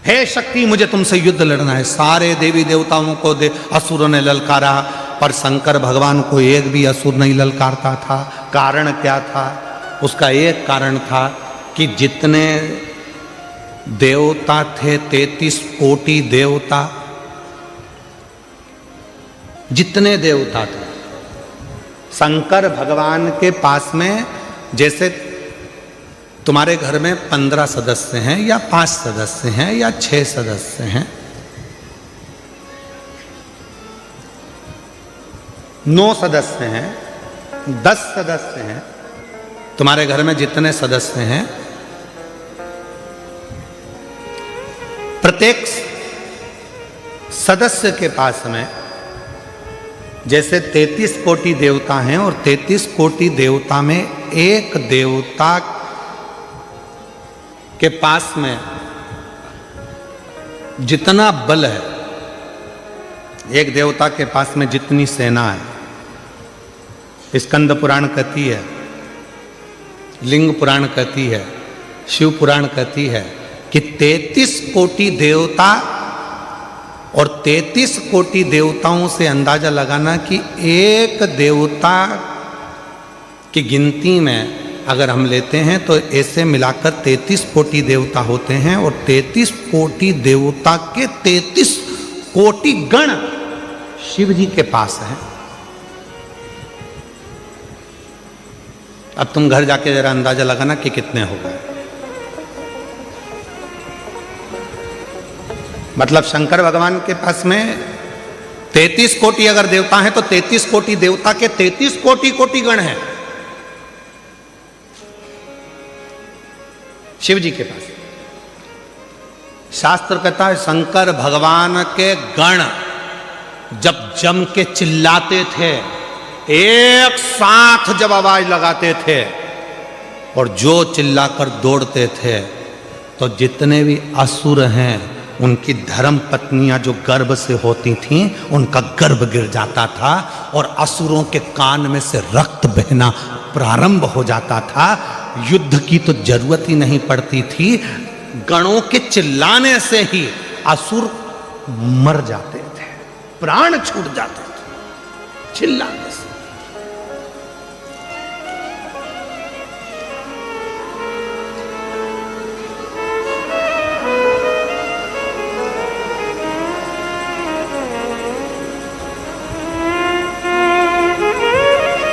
A: हे शक्ति मुझे तुमसे युद्ध लड़ना है। सारे देवी देवताओं को असुरों ने ललकारा, पर शंकर भगवान को एक भी असुर नहीं ललकारता था। कारण क्या था? उसका एक कारण था कि जितने देवता थे, 33 कोटि देवता, जितने देवता थे, शंकर भगवान के पास में जैसे तुम्हारे घर में 15 सदस्य हैं या 5 सदस्य हैं या 6 सदस्य हैं, 9 सदस्य हैं, 10 सदस्य हैं, तुम्हारे घर में जितने सदस्य हैं, प्रत्येक सदस्य के पास में जैसे 33 कोटि देवता हैं और 33 कोटि देवता में एक देवता के पास में जितना बल है, एक देवता के पास में जितनी सेना है, स्कंद पुराण कहती है, लिंग पुराण कहती है, शिव पुराण कहती है कि 33 कोटि देवता और 33 कोटि देवताओं से अंदाजा लगाना कि एक देवता की गिनती में अगर हम लेते हैं तो ऐसे मिलाकर 33 कोटि देवता होते हैं और 33 कोटि देवता के 33 कोटि गण शिव जी के पास हैं। अब तुम घर जाके जरा अंदाजा लगाना कि कितने हो गए। मतलब शंकर भगवान के पास में 33 कोटि अगर देवता हैं तो 33 कोटि देवता के 33 कोटि कोटि गण हैं शिव जी के पास। शास्त्र कहता है शंकर भगवान के गण जब जम के चिल्लाते थे, एक साथ जब आवाज लगाते थे और जो चिल्लाकर दौड़ते थे, तो जितने भी असुर हैं उनकी धर्म पत्नियां जो गर्भ से होती थीं, उनका गर्भ गिर जाता था और असुरों के कान में से रक्त बहना प्रारंभ हो जाता था। युद्ध की तो जरूरत ही नहीं पड़ती थी, गणों के चिल्लाने से ही असुर मर जाते थे, प्राण छूट जाते थे चिल्लाने से।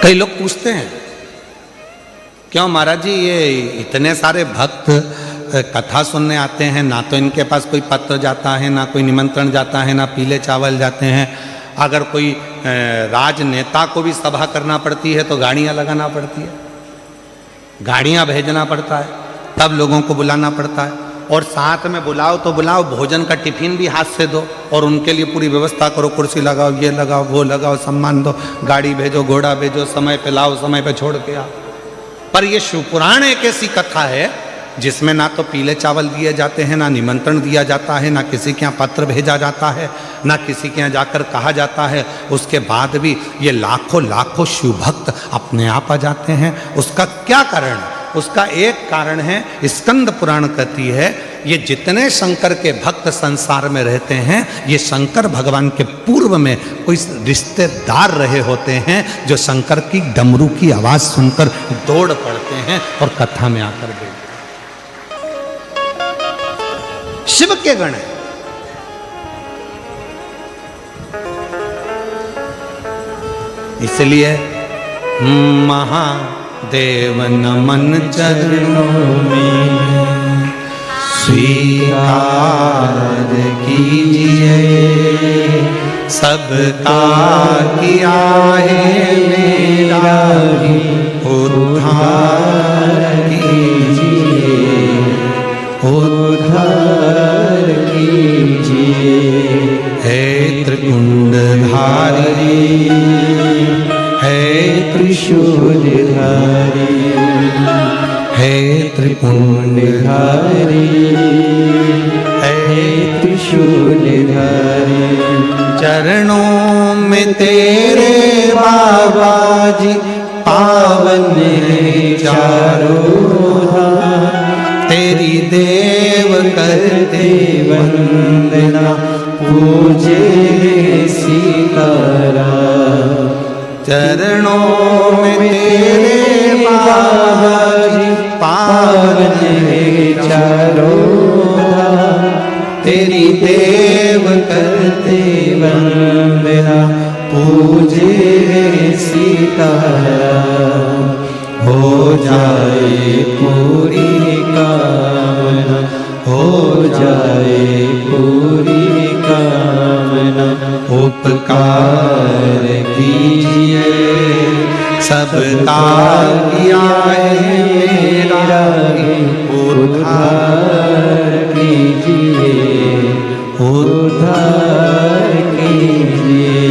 A: कई लोग पूछते हैं क्यों महाराज जी ये इतने सारे भक्त कथा सुनने आते हैं, ना तो इनके पास कोई पत्र जाता है, ना कोई निमंत्रण जाता है, ना पीले चावल जाते हैं। अगर कोई राजनेता को भी सभा करना पड़ती है तो गाड़ियां लगाना पड़ती है, गाड़ियां भेजना पड़ता है, तब लोगों को बुलाना पड़ता है। और साथ में बुलाओ तो बुलाओ, भोजन का टिफिन भी हाथ से दो और उनके लिए पूरी व्यवस्था करो, कुर्सी लगाओ, ये लगाओ, वो लगाओ, सम्मान दो, गाड़ी भेजो, घोड़ा भेजो, समय पे लाओ, समय पे छोड़ के आओ। पर ये शिवपुराण एक ऐसी कथा है जिसमें ना तो पीले चावल दिए जाते हैं, ना निमंत्रण दिया जाता है, ना किसी के यहाँ पत्र भेजा जाता है, ना किसी के यहाँ जाकर कहा जाता है। उसके बाद भी ये लाखों लाखों शिव भक्त अपने आप आ जाते हैं। उसका क्या कारण है? उसका एक कारण है, स्कंद पुराण कहती है, ये जितने शंकर के भक्त संसार में रहते हैं, ये शंकर भगवान के पूर्व में कोई रिश्तेदार रहे होते हैं जो शंकर की डमरू की आवाज सुनकर दौड़ पड़ते हैं और कथा में आकर बैठते हैं। शिव के गण है। इसलिए महादेव नमन चरणों में स्वीकार कीजिए, सबका किया है मेरा भी उद्धार कीजिए, उद्धार कीजिए। हे त्रिपुंडधारी, हे त्रिशूलधारी, हे त्रिपुंडधारी, हे त्रिशूलधारी। चरणों में तेरे बाबा जी पावन है चारों धाम, तेरी देव करते वंदना पूजे सीताराम। चरणों में तेरे बाबा जी पावन है चारों धाम, तेरी देव करते वंदना पूजे सीताराम। हो जाए पूरी कामना, हो जाए पूरी कामना, उपकार कीजिए सबका किया है मेरा उद्धार कीजिए, उद्धार कीजिए।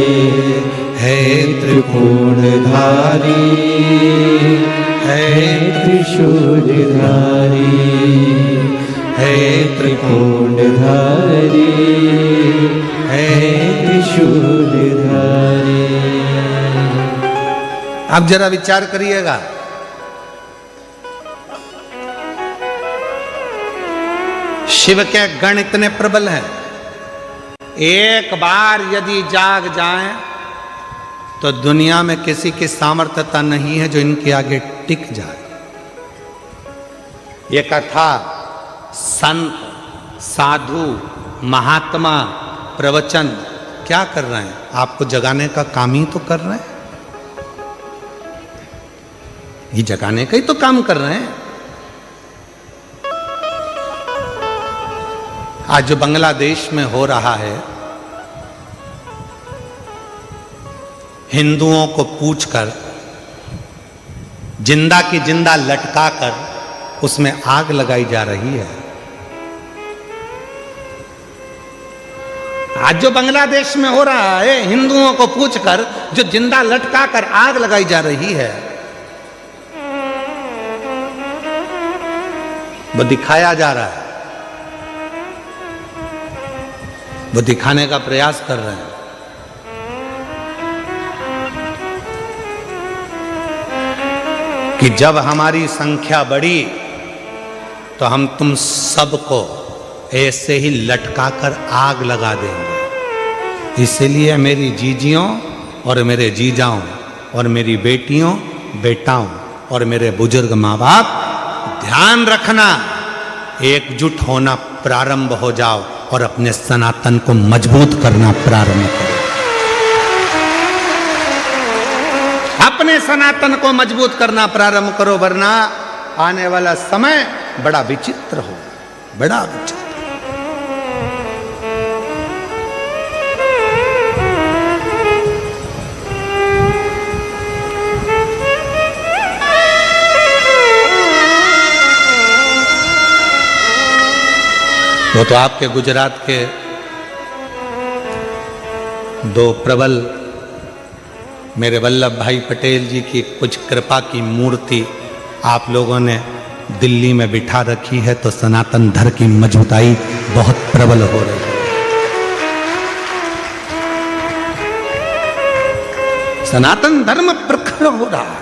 A: है त्रिकोणधारी, है त्रिशूलधारी, है त्रिकोणधारी, है त्रिशूलधारी। अब जरा विचार करिएगा, शिव के गण इतने प्रबल हैं, एक बार यदि जाग जाएं तो दुनिया में किसी की सामर्थ्यता नहीं है जो इनके आगे टिक जाए। ये कथा संत, साधु, महात्मा प्रवचन क्या कर रहे हैं? आपको जगाने का काम ही तो कर रहे हैं, ये जगाने का ही तो काम कर रहे हैं। आज जो बांग्लादेश में हो रहा है, हिंदुओं को पूछकर जिंदा की जिंदा लटका कर उसमें आग लगाई जा रही है। आज जो बांग्लादेश में हो रहा है, हिंदुओं को पूछकर जो जिंदा लटका कर आग लगाई जा रही है, वो दिखाया जा रहा है, वो दिखाने का प्रयास कर रहे हैं। कि जब हमारी संख्या बढ़ी तो हम तुम सबको ऐसे ही लटका कर आग लगा देंगे। इसलिए मेरी जीजियों और मेरे जीजाओं और मेरी बेटियों, बेटाओं और मेरे बुजुर्ग माँ बाप, ध्यान रखना, एकजुट होना प्रारंभ हो जाओ और अपने सनातन को मजबूत करना प्रारंभ करो। अपने सनातन को मजबूत करना प्रारंभ करो, वरना आने वाला समय बड़ा विचित्र हो, बड़ा विचित्र। वो तो आपके गुजरात के दो प्रबल मेरे वल्लभ भाई पटेल जी की कुछ कृपा की मूर्ति आप लोगों ने दिल्ली में बिठा रखी है, तो सनातन धर्म की मजबूताई बहुत प्रबल हो रही है। सनातन धर्म प्रखर हो रहा है,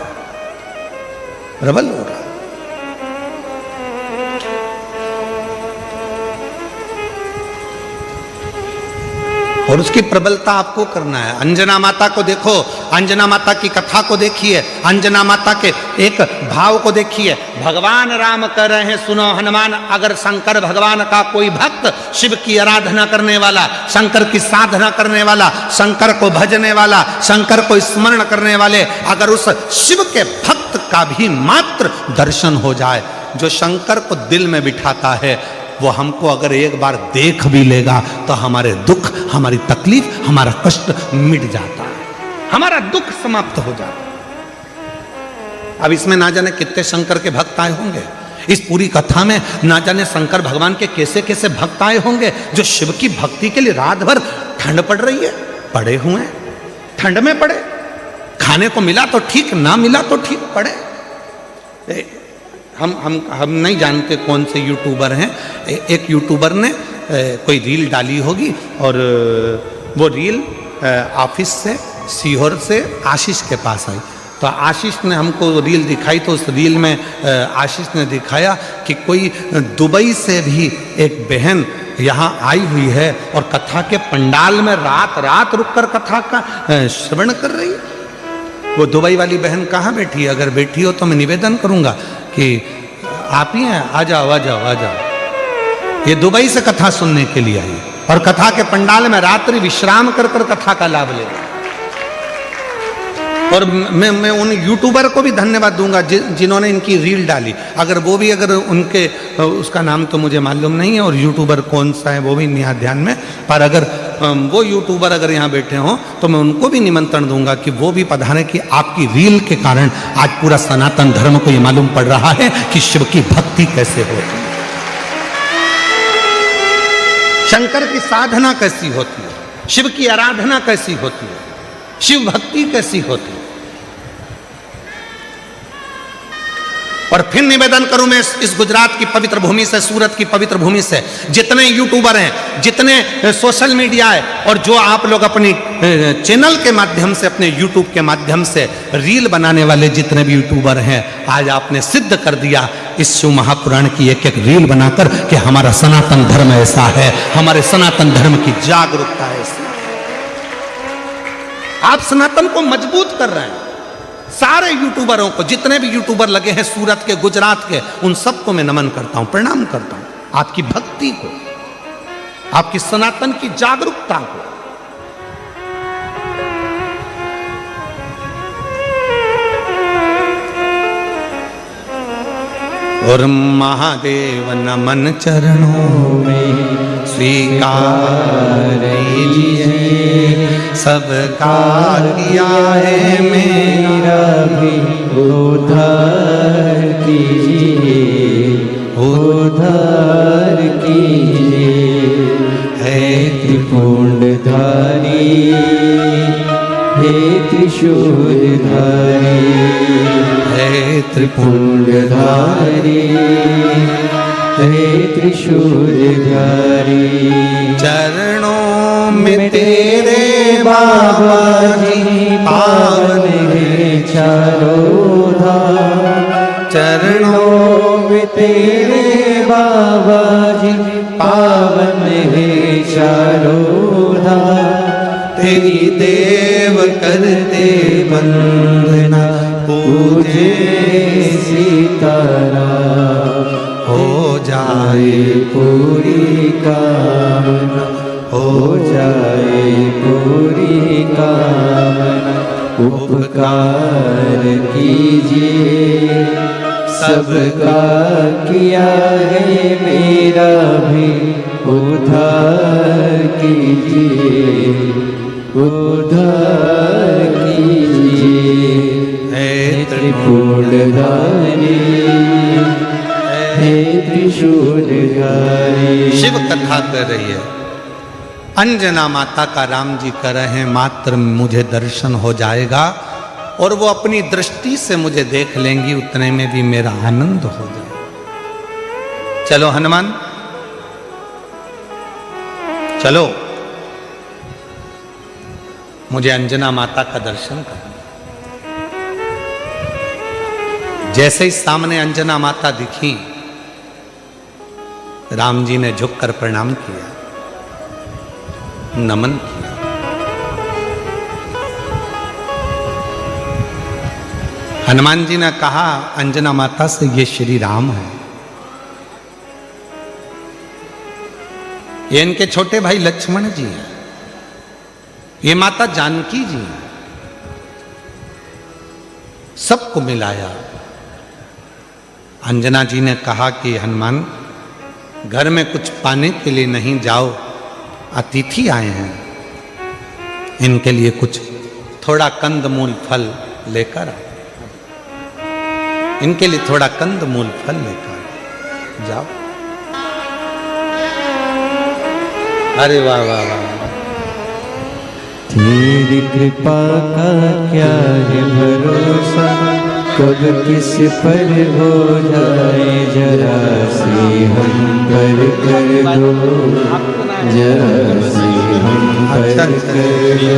A: प्रबल हो रहा है। और उसकी प्रबलता आपको करना है। अंजना माता को देखो, अंजना माता की कथा को देखिए, अंजना माता के एक भाव को देखिए। भगवान राम कह रहे हैं, सुनो हनुमान, अगर शंकर भगवान का कोई भक्त, शिव की आराधना करने वाला, शंकर की साधना करने वाला, शंकर को भजने वाला, शंकर को स्मरण करने वाले, अगर उस शिव के भक्त का भी मात्र दर्शन हो जाए, जो शंकर को दिल में बिठाता है, वो हमको अगर एक बार देख भी लेगा तो हमारे दुख, हमारी तकलीफ, हमारा कष्ट मिट जाता है, हमारा दुख समाप्त हो जाता है। अब इसमें ना जाने कितने शंकर के भक्त आए होंगे, इस पूरी कथा में ना जाने शंकर भगवान के कैसे कैसे भक्त आए होंगे, जो शिव की भक्ति के लिए रात भर, ठंड पड़ रही है, पड़े हुए हैं, ठंड में पड़े, खाने को मिला तो ठीक, ना मिला तो ठीक, पड़े। हम नहीं जानते कौन से यूट्यूबर हैं, एक यूट्यूबर ने कोई रील डाली होगी, और वो रील ऑफिस से, सीहोर से आशीष के पास आई। तो आशीष ने हमको रील दिखाई, तो उस रील में आशीष ने दिखाया कि कोई दुबई से भी एक बहन यहाँ आई हुई है और कथा के पंडाल में रात रात रुककर कथा का श्रवण कर रही है। वो दुबई वाली बहन कहाँ बैठी है? अगर बैठी हो तो मैं निवेदन करूँगा कि आप ही हैं, आ जाओ आ जाओ आ जाओ। ये दुबई से कथा सुनने के लिए आई और कथा के पंडाल में रात्रि विश्राम कर कर कथा का लाभ ले। और मैं उन यूट्यूबर को भी धन्यवाद दूंगा जिन्होंने इनकी रील डाली। अगर वो भी अगर उनके उसका नाम तो मुझे मालूम नहीं है और यूट्यूबर कौन सा है वो भी नहीं है ध्यान में, पर अगर वो यूट्यूबर अगर यहाँ बैठे हों तो मैं उनको भी निमंत्रण दूंगा कि वो भी पधारें कि आपकी रील के कारण आज पूरा सनातन धर्म को ये मालूम पड़ रहा है कि शिव की भक्ति कैसे होती है, शंकर की साधना कैसी होती है, शिव की आराधना कैसी होती है, शिव भक्ति कैसी होती है। और फिर निवेदन करूं मैं इस गुजरात की पवित्र भूमि से, सूरत की पवित्र भूमि से, जितने यूट्यूबर हैं, जितने सोशल मीडिया है और जो आप लोग अपनी चैनल के माध्यम से, अपने यूट्यूब के माध्यम से रील बनाने वाले जितने भी यूट्यूबर हैं, आज आपने सिद्ध कर दिया इस शिव महापुराण की एक एक रील बनाकर कि हमारा सनातन धर्म ऐसा है, हमारे सनातन धर्म की जागरूकता ऐसी। आप सनातन को मजबूत कर रहे हैं। सारे यूट्यूबरों को, जितने भी यूट्यूबर लगे हैं सूरत के, गुजरात के, उन सबको मैं नमन करता हूं, प्रणाम करता हूं। आपकी भक्ति को, आपकी सनातन की जागरूकता को। और महादेव नमन चरणों में स्वीकार लीजिए, सबका किया है मेरा भी उद्धार कीजिए, उद्धार कीजिए। है त्रिपुंडधारी, हे त्रिशूलधारी, हे त्रिपुंडधारी, हे त्रिशूलधारी। चरणों में तेरे बाबा जी पावन है चारों धाम, चरणों में तेरे बाबा जी पावन है चारों धाम। तेरी देव करते वंदना, पूजे सीताराम, हो जाए पूरी कामना, हो जाए पूरी कामना। उपकार कीजिए, सबका किया है मेरा भी उद्धार कीजिए, उद्धार कीजिए। हे त्रिपुंडधारी, हे त्रिशूलधारी। शिव कथा कर रही है, अंजना माता का राम जी कर रहे हैं, मात्र मुझे दर्शन हो जाएगा और वो अपनी दृष्टि से मुझे देख लेंगी, उतने में भी मेरा आनंद हो जाए। चलो हनुमान, चलो मुझे अंजना माता का दर्शन करना। जैसे ही सामने अंजना माता दिखी, राम जी ने झुककर प्रणाम किया, नमन किया। हनुमान जी ने कहा अंजना माता से, ये श्री राम है, ये इनके छोटे भाई लक्ष्मण जी हैं, ये माता जानकी जी हैं। सबको मिलाया। अंजना जी ने कहा कि हनुमान, घर में कुछ पाने के लिए नहीं, जाओ, अतिथि आए हैं, इनके लिए कुछ थोड़ा कंदमूल फल लेकर आओ, इनके लिए थोड़ा कंदमूल फल लेकर जाओ। अरे वाह वाह वाह।
B: तेरी कृपा का क्या है भरोसा, कब किस पर हो जाए जरा सी हम पर कर दो, जरा सी हम पर कर दो।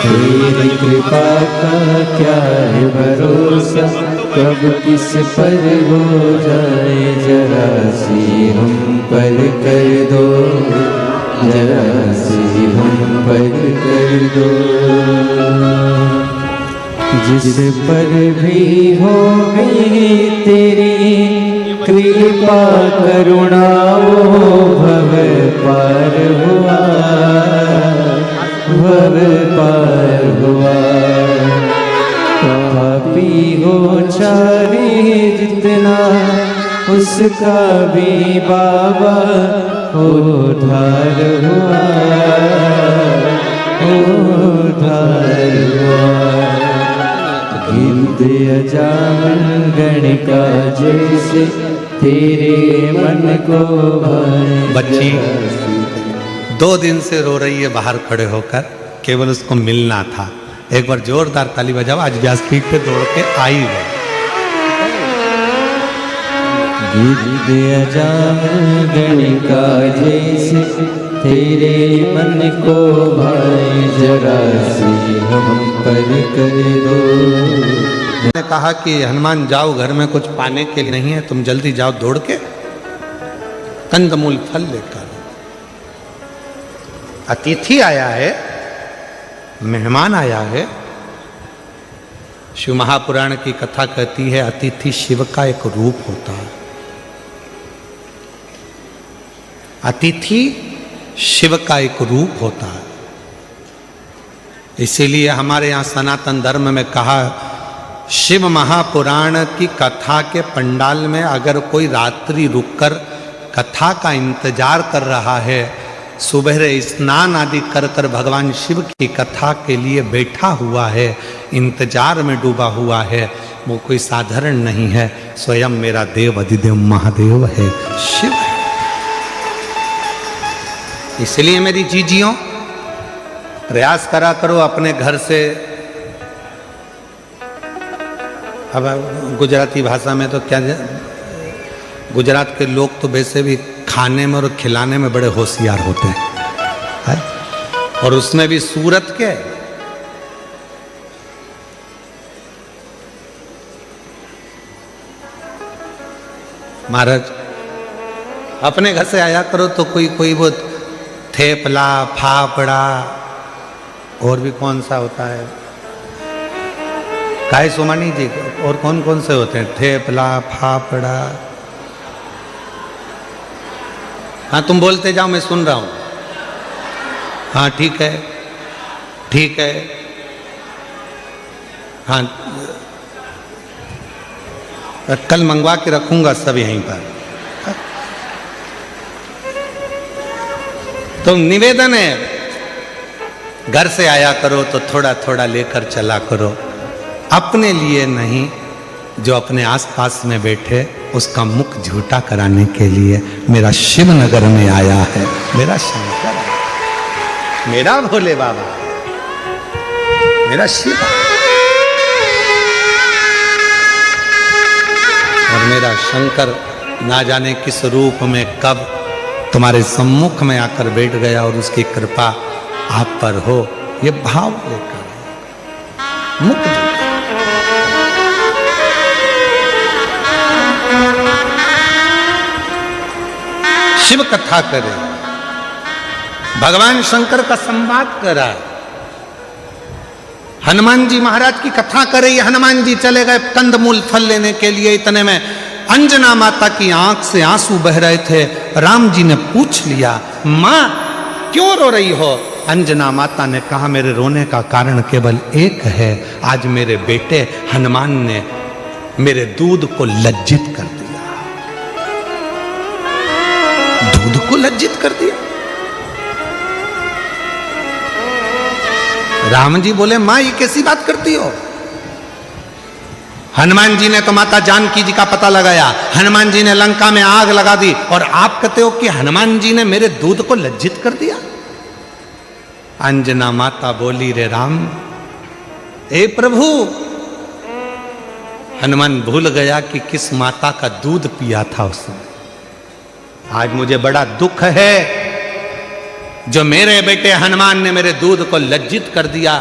B: तेरी कृपा का क्या है भरोसा, कब किस पर हो जाए जरा सी हम पर कर दो, जरा सी हम पर कर दो। जिस पर भी हो गई तेरी कृपा करुणा, वो भव पार हुआ। भव पार हुआ। पापी हो चाहे जितना उसका भी बाबा उद्धार हुआ, उद्धार हुआ। गिद्ध अजामन गणिका जैसे तेरे मन को भाए।
A: बच्ची 2 दिन से रो रही है बाहर खड़े होकर, केवल उसको मिलना था। एक बार जोरदार ताली बजाओ, आज व्यासपीठ पे दौड़ के आई है।
B: गिद्ध अजामन गणिका जैसे तेरे मन को भाए, जरा सी हम पर कर दो।
A: मैंने कहा कि हनुमान जाओ, घर में कुछ पाने के लिए नहीं है, तुम जल्दी जाओ दौड़ के कंदमूल फल लेकर। अतिथि आया है, मेहमान आया है। शिव महापुराण की कथा कहती है अतिथि शिव का एक रूप होता है। अतिथि शिव का एक रूप होता है। इसीलिए हमारे यहाँ सनातन धर्म में कहा, शिव महापुराण की कथा के पंडाल में अगर कोई रात्रि रुककर कथा का इंतजार कर रहा है, सुबह स्नान आदि कर कर भगवान शिव की कथा के लिए बैठा हुआ है, इंतजार में डूबा हुआ है, वो कोई साधारण नहीं है, स्वयं मेरा देव अधिदेव महादेव है, शिव है। इसलिए मेरी जीजियों, प्रयास करा करो अपने घर से। अब गुजराती भाषा में तो क्या, गुजरात के लोग तो वैसे भी खाने में और खिलाने में बड़े होशियार होते हैं, और उसमें भी सूरत के। महाराज अपने घर से आया करो तो कोई वो थेपला, फाफड़ा, और भी कौन सा होता है, काय सोमानी जी, और कौन कौन से होते हैं, थेपला, फाफड़ा। हाँ तुम बोलते जाओ, मैं सुन रहा हूं। हाँ ठीक है, ठीक है। हाँ कल मंगवा के रखूंगा सब यहीं पर। तो निवेदन है, घर से आया करो तो थोड़ा थोड़ा लेकर चला करो, अपने लिए नहीं, जो अपने आसपास में बैठे उसका मुख झूठा कराने के लिए। मेरा शिव नगर में आया है, मेरा शंकर, मेरा भोले बाबा, मेरा शिव, और मेरा शंकर ना जाने किस रूप में कब तुम्हारे सम्मुख में आकर बैठ गया, और उसकी कृपा आप पर हो, ये भाव लेकर मुख झूठा। शिव कथा करे, भगवान शंकर का संवाद करा, हनुमान जी महाराज की कथा करे। ये हनुमान जी चले गए कंदमूल फल लेने के लिए, इतने में अंजना माता की आंख से आंसू बह रहे थे। राम जी ने पूछ लिया, मां क्यों रो रही हो? अंजना माता ने कहा, मेरे रोने का कारण केवल एक है, आज मेरे बेटे हनुमान ने मेरे दूध को लज्जित कर दिया। दूध को लज्जित कर दिया? राम जी बोले, मां ये कैसी बात करती हो? हनुमान जी ने तो माता जानकी जी का पता लगाया, हनुमान जी ने लंका में आग लगा दी, और आप कहते हो कि हनुमान जी ने मेरे दूध को लज्जित कर दिया? अंजना माता बोली, रे राम, हे प्रभु, हनुमान भूल गया कि किस माता का दूध पिया था उसने। आज मुझे बड़ा दुख है जो मेरे बेटे हनुमान ने मेरे दूध को लज्जित कर दिया।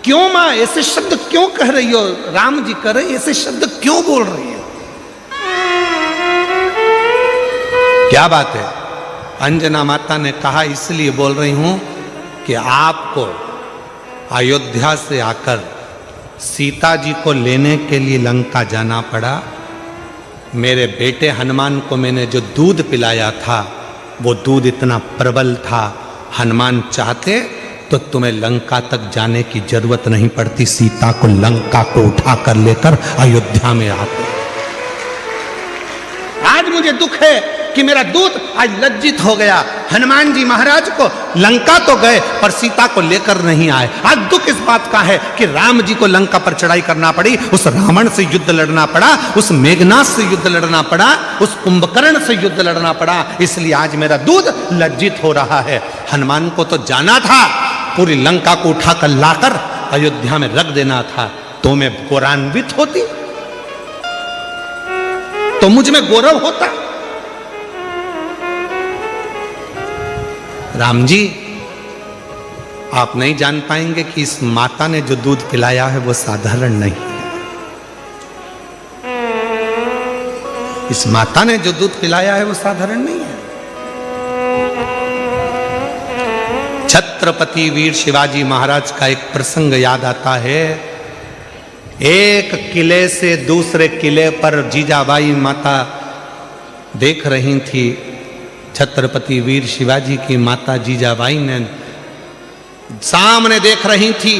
A: क्यों मां ऐसे शब्द क्यों कह रही हो? राम जी कह रहे, ऐसे शब्द क्यों बोल रही हो? क्या बात है? अंजना माता ने कहा, इसलिए बोल रही हूं कि आपको अयोध्या से आकर सीता जी को लेने के लिए लंका जाना पड़ा। मेरे बेटे हनुमान को मैंने जो दूध पिलाया था, वो दूध इतना प्रबल था, हनुमान चाहते तो तुम्हें लंका तक जाने की जरूरत नहीं पड़ती, सीता को लंका को उठाकर लेकर अयोध्या में आते। आज मुझे दुख है कि मेरा दूत आज लज्जित हो गया। हनुमान जी महाराज को लंका तो गए पर सीता को लेकर नहीं आए। आज दुख इस बात का है कि राम जी को लंका पर चढ़ाई करना पड़ी, उस रावण से युद्ध लड़ना पड़ा, उस मेघनाथ से युद्ध लड़ना पड़ा, उस कुंभकर्ण से युद्ध लड़ना पड़ा। इसलिए आज मेरा दूत लज्जित हो रहा है। हनुमान को तो जाना था, पूरी लंका को उठाकर लाकर अयोध्या में रख देना था, तो मैं गौरवान्वित होती, तो मुझ में गौरव होता। राम जी, आप नहीं जान पाएंगे कि इस माता ने जो दूध पिलाया है वो साधारण नहीं है। इस माता ने जो दूध पिलाया है वो साधारण नहीं है। छत्रपति वीर शिवाजी महाराज का एक प्रसंग याद आता है। एक किले से दूसरे किले पर जीजाबाई माता देख रही थी। छत्रपति वीर शिवाजी की माता जीजाबाई ने सामने देख रही थी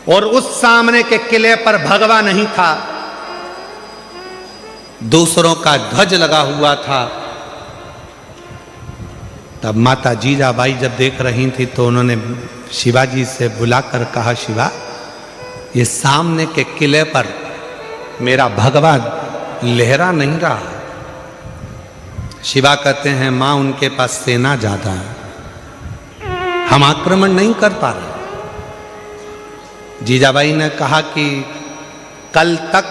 A: और उस सामने के किले पर भगवा नहीं था, दूसरों का ध्वज लगा हुआ था। तब माता जीजाबाई जब देख रही थी तो उन्होंने शिवाजी से बुलाकर कहा, शिवा, ये सामने के किले पर मेरा भगवा लहरा नहीं रहा। शिवा कहते हैं, मां, उनके पास सेना ज्यादा है, हम आक्रमण नहीं कर पा रहे। जीजाबाई ने कहा कि कल तक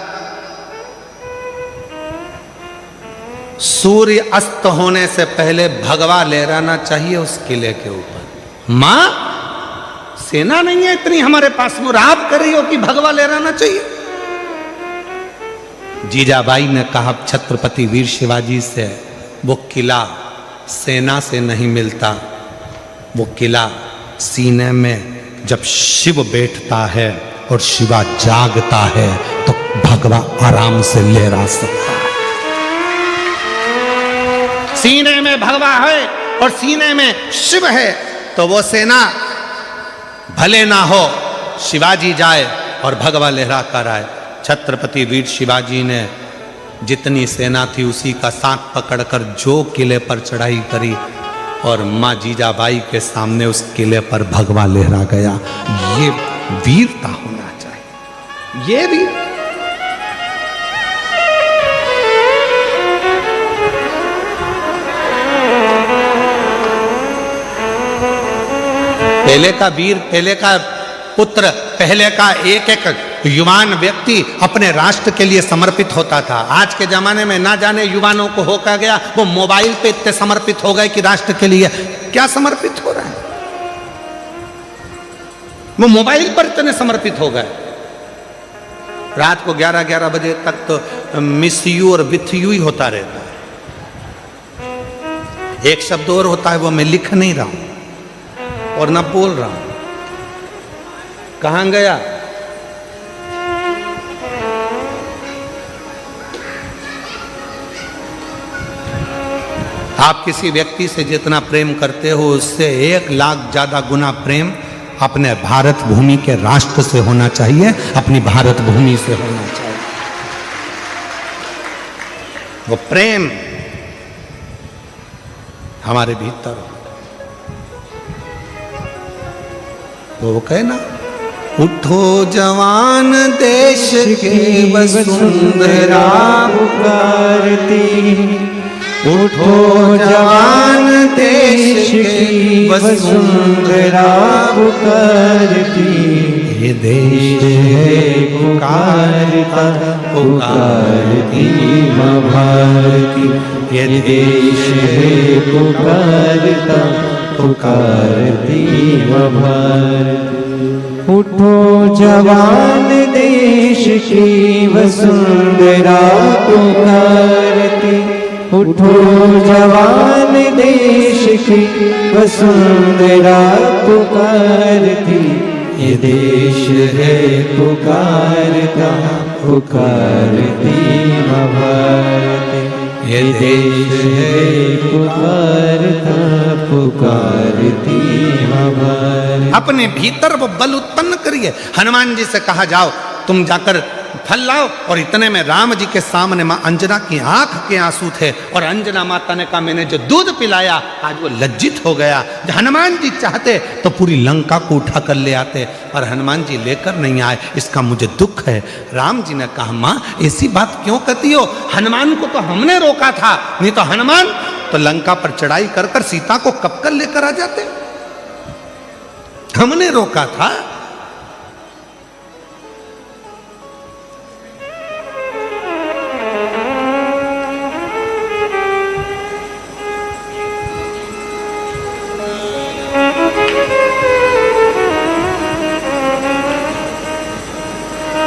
A: सूर्य अस्त होने से पहले भगवा लहराना चाहिए उस किले के ऊपर। मां, सेना नहीं है इतनी हमारे पास, वो आप कर रही हो कि भगवा लहराना चाहिए। जीजाबाई ने कहा छत्रपति वीर शिवाजी से, वो किला सेना से नहीं मिलता, वो किला सीने में जब शिव बैठता है और शिवा जागता है तो भगवा आराम से लहरा सकता है। सीने में भगवा है और सीने में शिव है तो वो सेना भले ना हो, शिवाजी जाए और भगवा लहरा कर आए। छत्रपति वीर शिवाजी ने जितनी सेना थी उसी का साथ पकड़कर जो किले पर चढ़ाई करी और मां जीजाबाई के सामने उस किले पर भगवा लहरा गया। ये वीरता होना चाहिए, ये वीर। पहले का वीर, पहले का पुत्र, पहले का एक एक युवान व्यक्ति अपने राष्ट्र के लिए समर्पित होता था। आज के जमाने में ना जाने युवानों को हो क्या गया, वो मोबाइल पे इतने समर्पित हो गए कि राष्ट्र के लिए क्या समर्पित हो रहा है। वो मोबाइल पर इतने समर्पित हो गए, रात को 11-11 बजे तक तो मिस यू और विथ यू ही होता रहता है। एक शब्द और होता है, वो मैं लिख नहीं रहा हूं और ना बोल रहा हूं। कहां गया? आप किसी व्यक्ति से जितना प्रेम करते हो उससे 1 लाख ज्यादा गुना प्रेम अपने भारत भूमि के राष्ट्र से होना चाहिए, अपनी भारत भूमि से होना चाहिए। वो प्रेम हमारे भीतर हो। तो वो कहे ना, उठो जवान देश के वसुंधरा
B: पुकारती, उठो जवान देश की वसुंधरा पुकारती।
A: ये देश
B: है पुकारता पुकारती माँ भारती, ये देश है पुकारता पुकारती माँ भारती। उठो जवान देश की वसुंधरा पुकारती, उठो जवान देश की वसुंधरा पुकारती। ये देश है पुकारता पुकारती माँ भारती,
A: ये देश है
B: पुकारता पुकारती हमारे।
A: अपने भीतर वो बल उत्पन्न करिए। हनुमान जी से कहा जाओ तुम जाकर फल लाओ, और इतने में राम जी के सामने मां अंजना की आंख के आंसू थे, और अंजना माता ने कहा मैंने जो दूध पिलाया आज वो लज्जित हो गया। हनुमान जी चाहते तो पूरी लंका को उठा कर ले आते, और हनुमान जी लेकर नहीं आए, इसका मुझे दुख है। राम जी ने कहा मां ऐसी बात क्यों कहती हो, हनुमान को तो हमने रोका था, नहीं तो हनुमान तो लंका पर चढ़ाई कर कर सीता को कब कर लेकर आ जाते, हमने रोका था।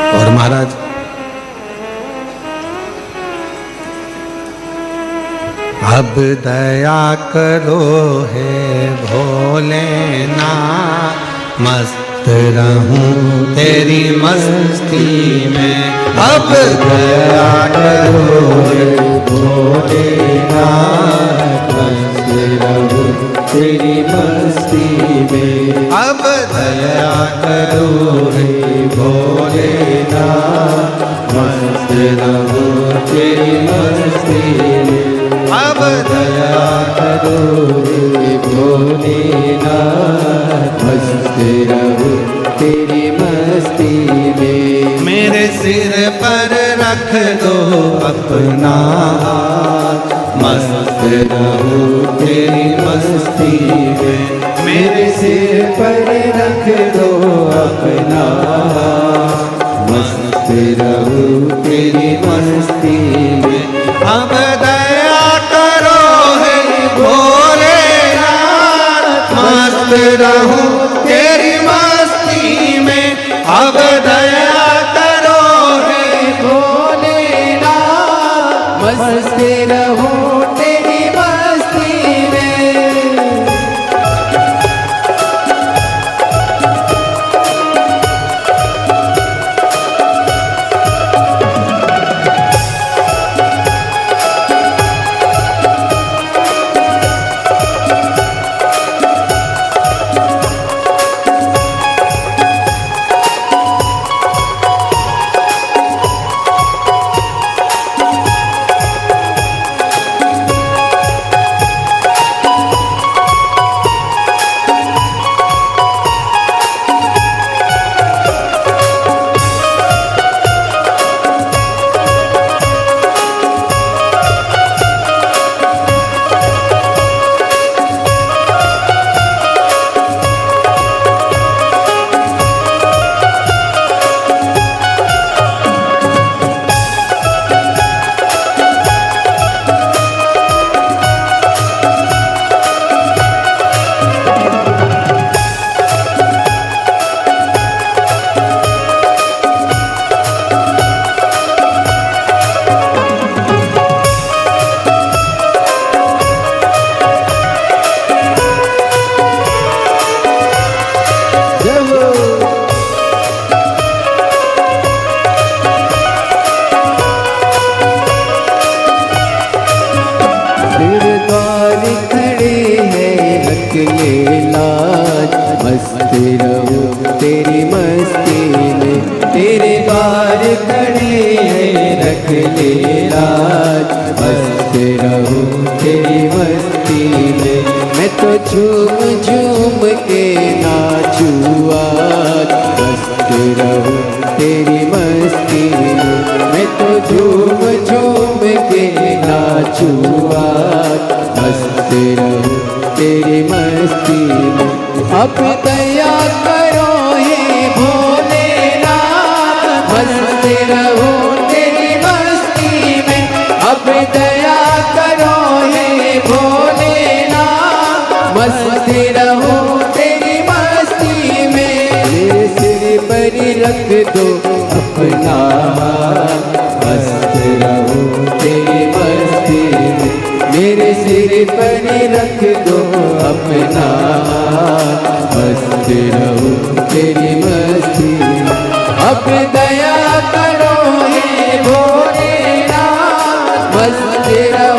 A: और महाराज अब दया करो हे भोलेनाथ, मस्त रहूं तेरी मस्ती में। अब दया करो हे भोलेनाथ,
B: मस्त रहूं तेरी मस्ती में।
A: अब दया करो हे
B: भोलेनाथ, मस्त रहूं तेरी मस्ती में।
A: अब
B: दया करो रे भोलेनाथ, मस्त रहूं तेरी मस्ती में।
A: मेरे सिर पर रख दो अपना हाथ,
B: मस्त रहूं तेरी मस्ती में। मेरे सिर पर रख दो अपना हाथ, मस्त रहूं तेरी मस्ती में।
A: अब दया करो हे भोलेनाथ, मस्त रहूं तेरी मस्ती में। अब दया करो हे
B: भोलेनाथ, मस्त रहूं तेरी मस्ती में। मस्त रहूं तेरी मस्ती में। तेरे द्वार खड़े हैं रख ले लाज, मस्त रहूं तेरी मस्ती में। मैं तो झूम झूम के नाचूं आज, मस्त रहूं तेरी मस्ती में। मैं तो झूम झूम के नाचूं आज, मस्त रहूं तेरी मस्ती में। अब दया करो हे भोलेनाथ, मस्त रहूं तेरी मस्ती में। अब दया करो हे भोलेनाथ, मस्त रहूं तेरी मस्ती में। मेरे सिर पर रख दो अपना हाथ, मस्त रहूं तेरी मस्ती में। मेरे सिर पर रख दो अपना हाथ, मस्त रहूं तेरी मस्ती में। अब दया करो हे भोलेनाथ, मस्त रहूं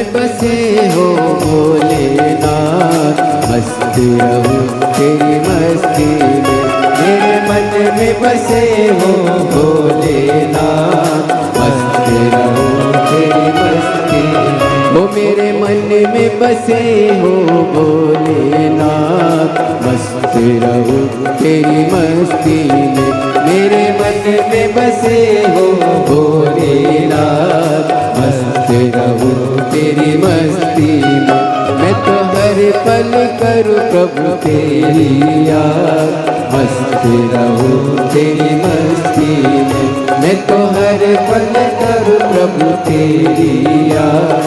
B: में बसे हो भोलेनाथ, मस्त रहूं तेरी मस्ती में। मेरे मन में बसे हो भोलेनाथ, मस्त रहूं तेरी मस्ती में। वो मेरे मन में बसे हो भोलेनाथ, मस्त रहूं तेरी मस्ती में। मेरे मन में बसे हो भोलेनाथ, मस्त रहूं तेरी मस्ती में। मैं तो हर पल करूं प्रभु तेरी याद, मस्त रहूं तेरी मस्ती में। मैं तो हर पल करूं प्रभु तेरी याद,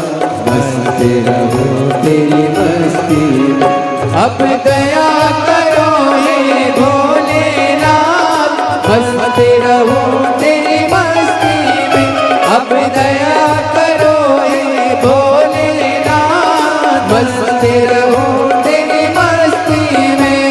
B: मस्त रहूं तेरी मस्ती में। अब दया करो हे भोलेनाथ, मस्त रहूं तेरी मस्ती में। अब दया करो हे भोलेनाथ, मस्त रहूं तेरी मस्ती में।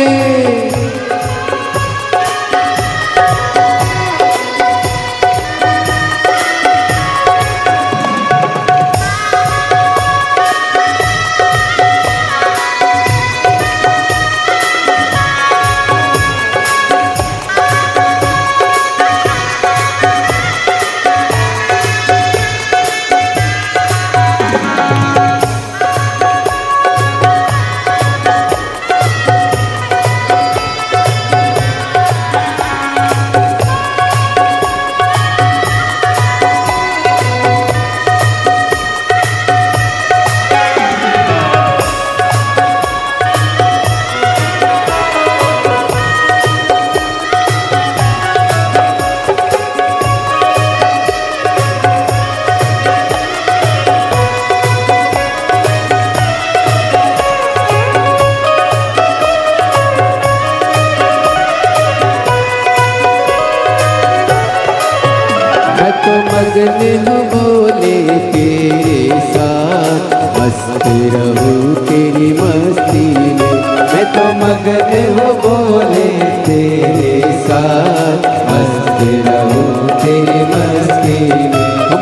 B: मगन हूँ भोले तेरे साथ, मस्त रहूं तेरी मस्ती में। मैं तो मगन हूँ भोले तेरे साथ, मस्त रहूं तेरी मस्ती में।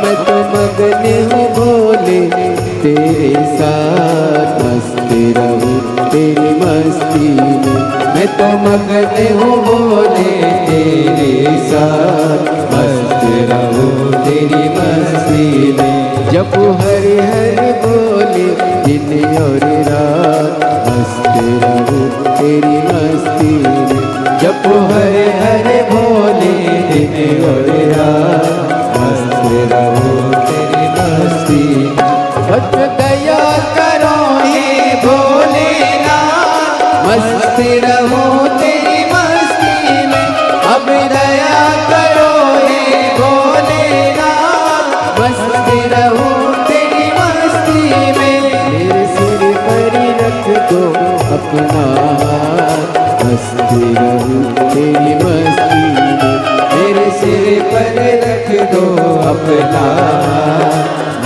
B: मैं तो मगन हूँ भोले तेरे साथ, मस्त रहूं तेरी मस्ती में। मैं तो मगन हूँ भोले तेरे साथ, मस्त रहूं तेरी मस्ती में। जब हरि हरि बोले दिन और रात, मस्त रहूं तेरी मस्ती में। जब हरि हरि बोले दिन और रात, मस्त रहूं तेरी मस्ती में। अब दया करो हे भोलेनाथ, मस्त रहूं तेरी मस्ती में। अब दया करो हे भोलेनाथ, मस्त रहूं तेरी मस्ती में। मेरे सिर पर रख दो अपना हाथ, मस्त रहूं तेरी मस्ती में। मेरे सिर पर रख दो अपना हाथ,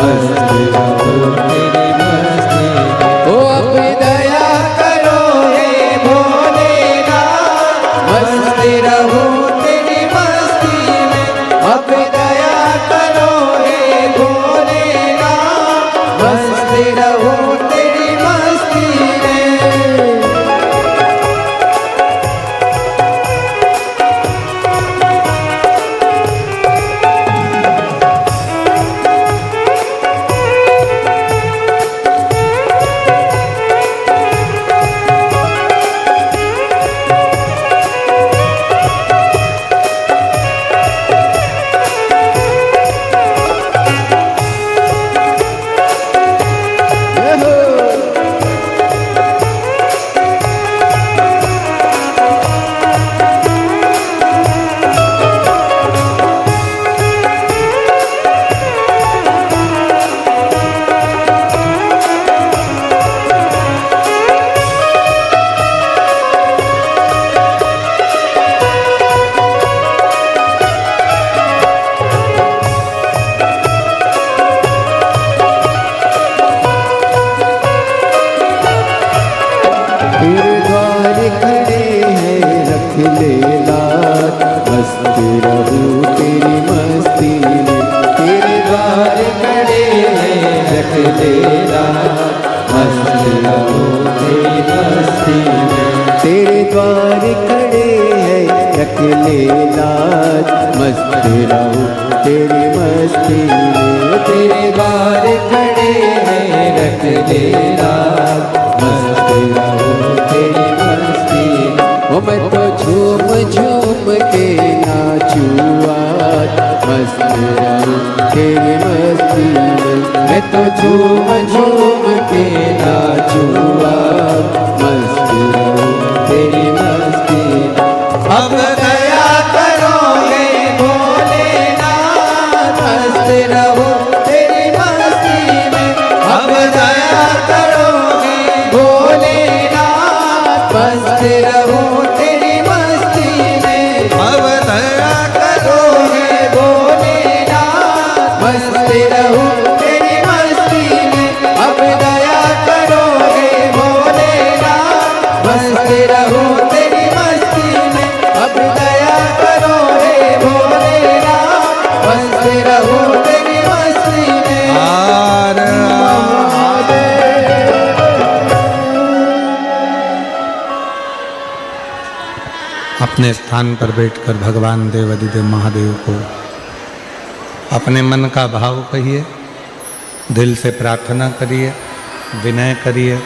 B: मस्त रहूं तेरी मस्ती में। ओ अब दया करो हे भोलेनाथ, मस्त रहूं तेरी मस्ती में। अब दया करो हे भोलेनाथ, मस्त रहूं तेरी मस्ती में। खड़े हैं अकेले लाज, मस्त रहो तेरी मस्ती में। तेरे द्वार खड़े हैं अकेले लाज, मस्त रहो तेरी मस्ती में। ओ मैं तो झूम झूम के नाचूं आज, मस्त रहो तेरी मस्ती में। मैं तो झूम झूम के नाचूं आज, मस्त रहो तेरी मस्ती में। अब दया करोगे भोलेनाथ, मस्त रहो तेरी मस्ती में। अब दया करोगे भोलेनाथ, मस्त रहो तेरी मस्ती में। अब दया करोगे भोलेनाथ, मस्त रहो तेरी मस्ती में। अब दया करोगे भोलेनाथ, मस्त रहो तेरी मस्ती में। अब दया करो हे भोलेनाथ, मस्त रहो तेरी मस्ती में।
A: अपने स्थान पर बैठकर भगवान देवाधिदेव महादेव को अपने मन का भाव कहिए, दिल से प्रार्थना करिए, विनय करिए,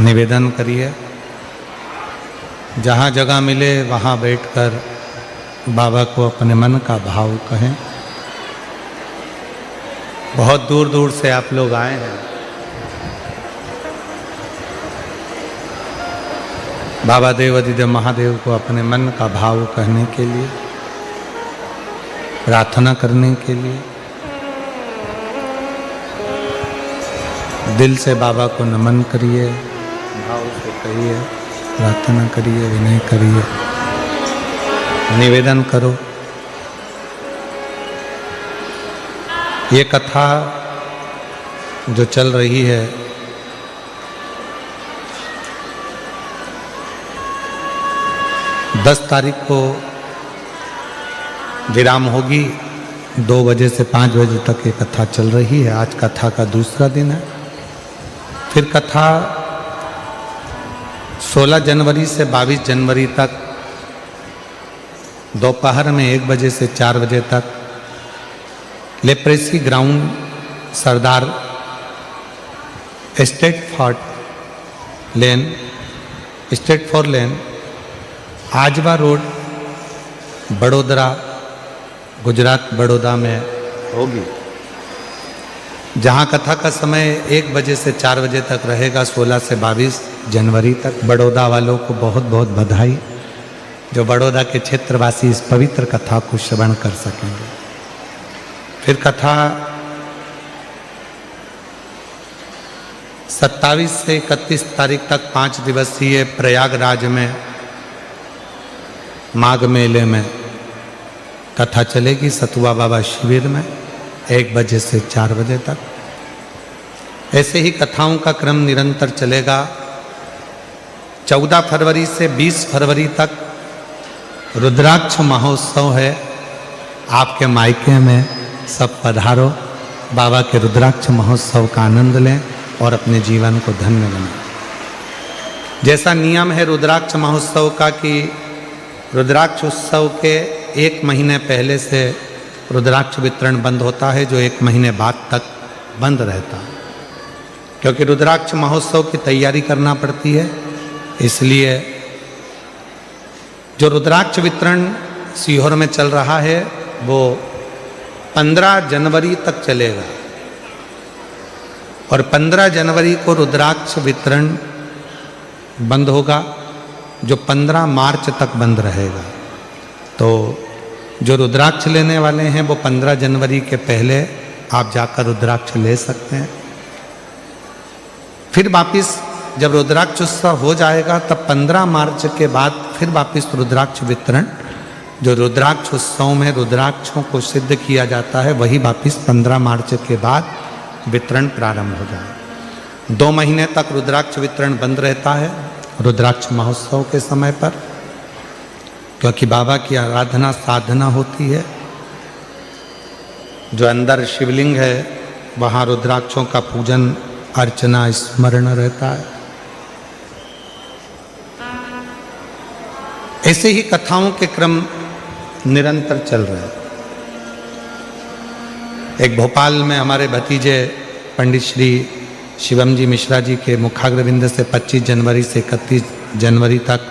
A: निवेदन करिए। जहाँ जगह मिले वहाँ बैठकर बाबा को अपने मन का भाव कहें। बहुत दूर दूर से आप लोग आए हैं। बाबा देवाधिदेव महादेव को अपने मन का भाव कहने के लिए, प्रार्थना करने के लिए, दिल से बाबा को नमन करिए, भाव से कहिए, प्रार्थना करिए, विनय करिए, निवेदन करो। ये कथा जो चल रही है, दस तारीख को विराम होगी। 2 बजे से 5 बजे तक ये कथा चल रही है। आज कथा का दूसरा दिन है। फिर कथा 16 जनवरी से 22 जनवरी तक दोपहर में 1 बजे से 4 बजे तक leprosy ground, Sardar state for lane, Ajwa road, Vadodara, Gujarat, Baroda में होगी। जहां कथा का समय 1 बजे से 4 बजे तक रहेगा। 16 से 22 जनवरी तक। बड़ौदा वालों को बहुत बहुत बधाई, जो बड़ौदा के क्षेत्रवासी इस पवित्र कथा को श्रवण कर सकेंगे। फिर कथा 27 से 31 तारीख तक 5 दिवसीय प्रयागराज में माघ मेले में कथा चलेगी। सतुआ बाबा शिविर में 1 बजे से 4 बजे तक। ऐसे ही कथाओं का क्रम निरंतर चलेगा। 14 फरवरी से 20 फरवरी तक रुद्राक्ष महोत्सव है। आपके मायके में सब पधारो, बाबा के रुद्राक्ष महोत्सव का आनंद लें और अपने जीवन को धन्य बनाएं। जैसा नियम है रुद्राक्ष महोत्सव का कि रुद्राक्ष उत्सव के 1 महीने पहले से रुद्राक्ष वितरण बंद होता है, जो 1 महीने बाद तक बंद रहता है, क्योंकि रुद्राक्ष महोत्सव की तैयारी करना पड़ती है। इसलिए जो रुद्राक्ष वितरण सीहोर में चल रहा है वो 15 जनवरी तक चलेगा और 15 जनवरी को रुद्राक्ष वितरण बंद होगा, जो 15 मार्च तक बंद रहेगा। तो जो रुद्राक्ष लेने वाले हैं वो 15 जनवरी के पहले आप जाकर रुद्राक्ष ले सकते हैं। फिर वापिस जब रुद्राक्ष उत्सव हो जाएगा तब 15 मार्च के बाद फिर वापिस रुद्राक्ष वितरण, जो रुद्राक्ष उत्सव में रुद्राक्षों को सिद्ध किया जाता है, वही वापिस 15 मार्च के बाद वितरण प्रारंभ हो जाए। 2 महीने तक रुद्राक्ष वितरण बंद रहता है रुद्राक्ष महोत्सव के समय पर, क्योंकि बाबा की आराधना साधना होती है। जो अंदर शिवलिंग है वहाँ रुद्राक्षों का पूजन अर्चना स्मरण रहता है। ऐसे ही कथाओं के क्रम निरंतर चल रहे हैं। एक भोपाल में हमारे भतीजे पंडित श्री शिवम जी मिश्रा जी के मुखाग्रविंद से 25 जनवरी से 31 जनवरी तक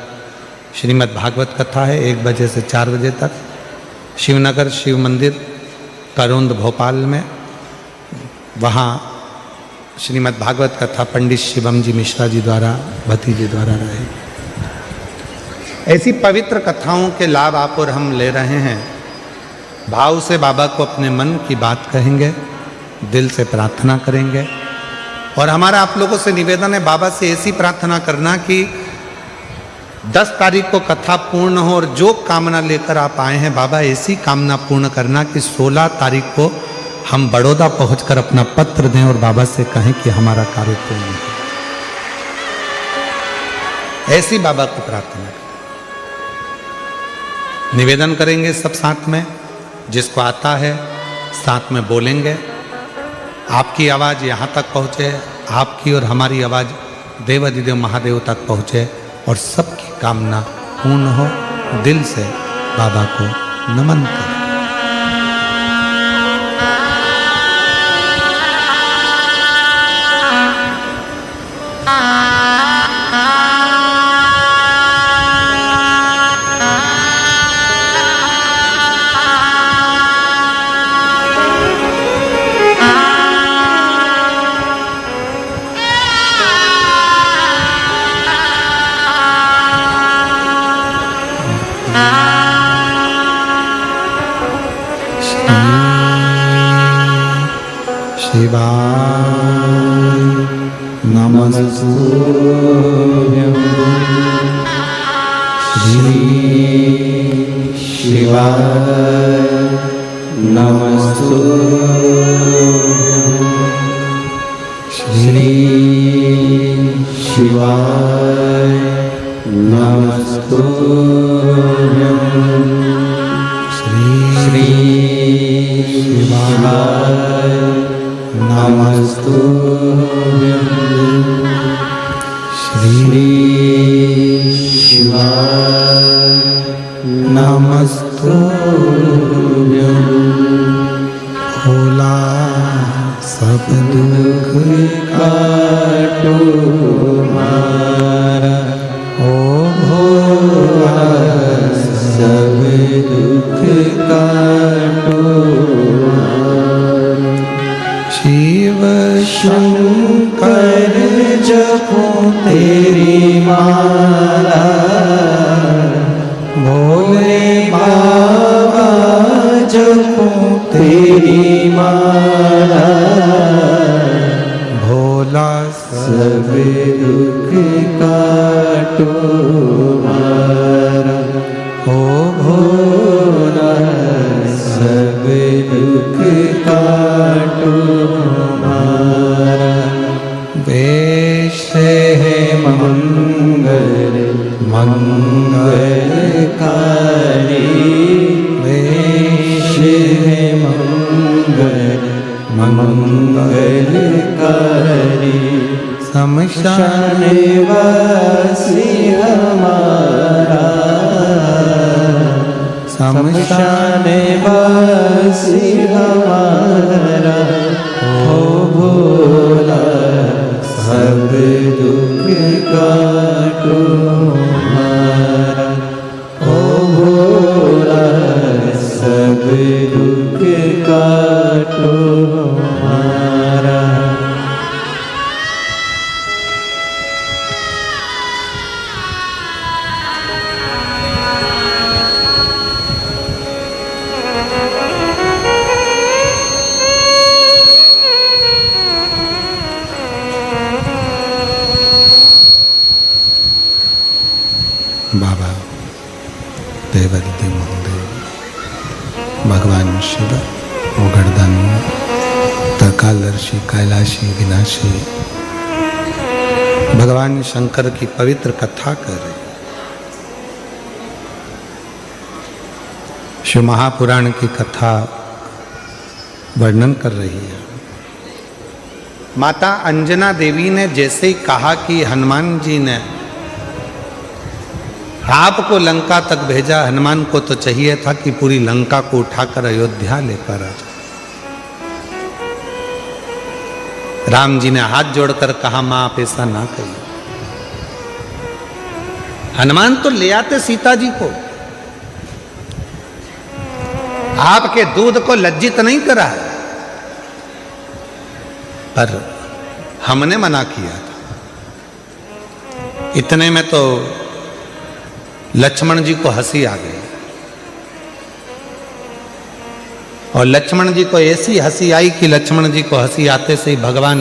A: श्रीमद् भागवत कथा है, 1 बजे से 4 बजे तक, शिवनगर शिव मंदिर करोंद भोपाल में। वहाँ श्रीमद् भागवत कथा पंडित शिवम जी मिश्रा जी द्वारा, भतीजे द्वारा रहे। ऐसी पवित्र कथाओं के लाभ आप और हम ले रहे हैं। भाव से बाबा को अपने मन की बात कहेंगे, दिल से प्रार्थना करेंगे। और हमारा आप लोगों से निवेदन है, बाबा से ऐसी प्रार्थना करना कि 10 तारीख को कथा पूर्ण हो, और जो कामना लेकर आप आए हैं बाबा ऐसी कामना पूर्ण करना कि 16 तारीख को हम बड़ौदा पहुंचकर अपना पत्र दें और बाबा से कहें कि हमारा कार्य पूर्ण है। ऐसी बाबा को प्रार्थना करें। निवेदन करेंगे सब साथ में, जिसको आता है साथ में बोलेंगे। आपकी आवाज़ यहाँ तक पहुँचे, आपकी और हमारी आवाज़ देवाधिदेव महादेव तक पहुँचे और सबकी कामना पूर्ण हो। दिल से बाबा को नमन करें। शिवाय नमस्तुभ्यं श्री शिवाय नमस्तुभ्यं श्री शिवाय नमस्तुभ्यं श्री शिवाय नमस्तुभ्यं श्री शिवाय नमस्तुभ्यं। भोला सब दुख काटो मारा, ओ भोला सब दुख काटो। शिव शंकर जपो तेरी माला, भोले बाबा जपो तेरी माला। भोला सब दुख काटो मारा, ओ भोला सब दुख काटो मारा। वेश है मंगल मंगलकारी, वेश है मंगल मंगलकारी। शमशान वासी हमारा, शमशान वासी हमारा। ओ भोला सब दुख काटो मारा, ओ भोला सब दुख काटो मारा। बाबा देवाधिदेव महादेव, भगवान शिव, ओगड़दान, त्रिकालदर्शी, कैलाशी, विनाशी, भगवान शंकर की पवित्र कथा कर रहे। शिव महापुराण की कथा वर्णन कर रही है। माता अंजना देवी ने जैसे ही कहा कि हनुमान जी ने आपको लंका तक भेजा, हनुमान को तो चाहिए था कि पूरी लंका को उठाकर अयोध्या लेकर आ जाओ। राम जी ने हाथ जोड़कर कहा, मां आप ऐसा ना करिए। हनुमान तो ले आते सीता जी को, आपके दूध को लज्जित नहीं करा, पर हमने मना किया था। इतने में तो लक्ष्मण जी को हंसी आ गई, और लक्ष्मण जी को ऐसी हंसी आई कि लक्ष्मण जी को हंसी आते से ही भगवान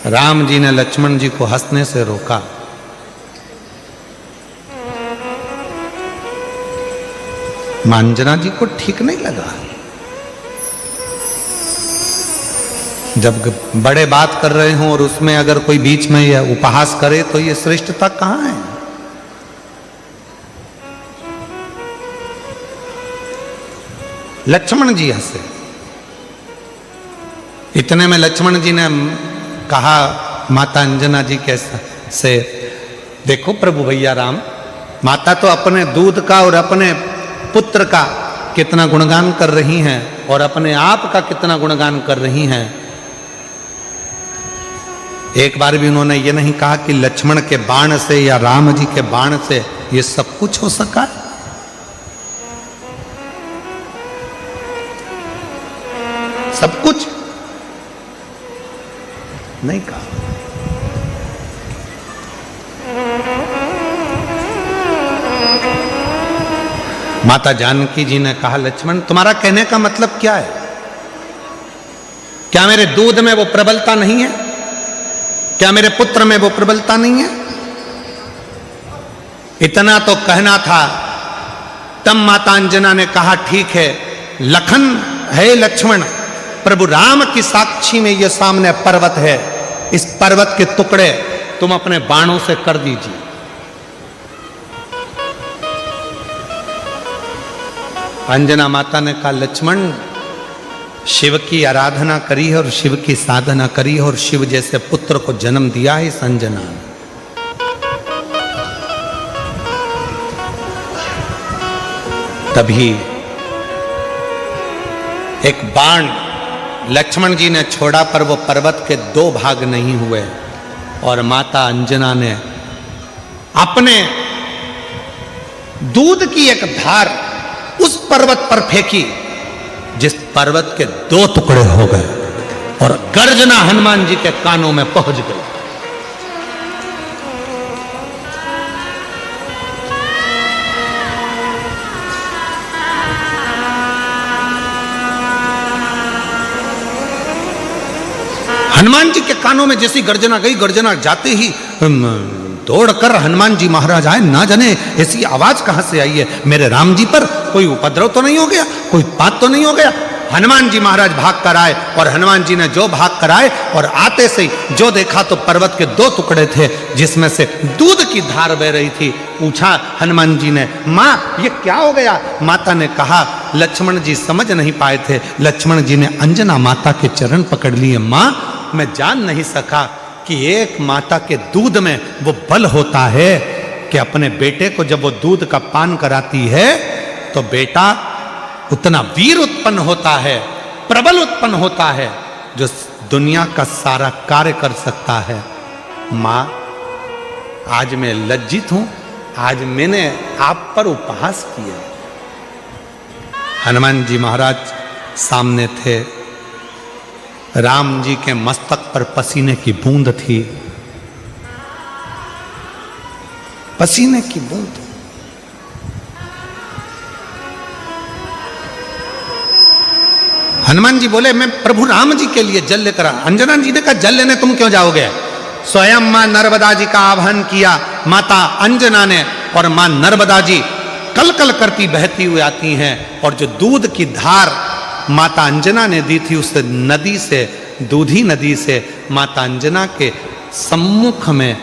A: राम जी ने लक्ष्मण जी को हंसने से रोका। अंजना जी को ठीक नहीं लगा। जब बड़े बात कर रहे हों और उसमें अगर कोई बीच में यह उपहास करे तो ये श्रेष्ठता कहां है? लक्ष्मण जी हंसे। इतने में लक्ष्मण जी ने कहा माता अंजना जी के से, देखो प्रभु भैया राम, माता तो अपने दूध का और अपने पुत्र का कितना गुणगान कर रही हैं और अपने आप का कितना गुणगान कर रही हैं। एक बार भी उन्होंने ये नहीं कहा कि लक्ष्मण के बाण से या राम जी के बाण से ये सब कुछ हो सका। सब कुछ नहीं कहा। माता जानकी जी ने कहा, लक्ष्मण तुम्हारा कहने का मतलब क्या है? क्या मेरे दूध में वो प्रबलता नहीं है? क्या मेरे पुत्र में वो प्रबलता नहीं है? इतना तो कहना था। तब माता अंजना ने कहा, ठीक है लखन है लक्ष्मण, प्रभु राम की साक्षी में ये सामने पर्वत है, इस पर्वत के टुकड़े तुम अपने बाणों से कर दीजिए। अंजना माता ने कहा, लक्ष्मण शिव की आराधना करी है और शिव की साधना करी है और शिव जैसे पुत्र को जन्म दिया है इस अंजना ने। तभी एक बाण लक्ष्मण जी ने छोड़ा, पर वो पर्वत के दो भाग नहीं हुए और माता अंजना ने अपने दूध की एक धार उस पर्वत पर फेंकी, जिस पर्वत के दो टुकड़े हो गए और गर्जना हनुमान जी के कानों में पहुंच गई। हनुमान जी के कानों में जैसी गर्जना गई, गर्जना जाते ही दौड़कर हनुमान जी महाराज आए। ना जाने ऐसी आवाज कहां से आई है, मेरे राम जी पर कोई उपद्रव तो नहीं हो गया, कोई बात तो नहीं हो गया। हनुमान जी महाराज भाग कर आए और हनुमान जी ने जो भाग कर आए और आते से जो देखा तो पर्वत के दो टुकड़े थे जिसमें से दूध की धार बह रही थी। पूछा हनुमान जी ने, मां ये क्या हो गया? माता ने कहा, लक्ष्मण जी समझ नहीं पाए थे। लक्ष्मण जी ने अंजना माता के चरण पकड़ लिए। मां मैं जान नहीं सका कि एक माता के दूध में वो बल होता है कि अपने बेटे को जब वो दूध का पान कराती है तो बेटा उतना वीर उत्पन्न होता है, प्रबल उत्पन्न होता है, जो दुनिया का सारा कार्य कर सकता है। मां आज मैं लज्जित हूं, आज मैंने आप पर उपहास किया। हनुमान जी महाराज सामने थे, राम जी के मस्तक पर पसीने की बूंद थी, पसीने की बूंद। हनुमान जी बोले, मैं प्रभु राम जी के लिए जल लेकर। अंजना जी ने कहा, जल लेने तुम क्यों जाओगे? स्वयं मां नर्मदा जी का आह्वान किया माता अंजना ने, और मां नर्मदा जी कल कल करती बहती हुई आती हैं, और जो दूध की धार माता अंजना ने दी थी उस नदी से, दूधी नदी से माता अंजना के सम्मुख में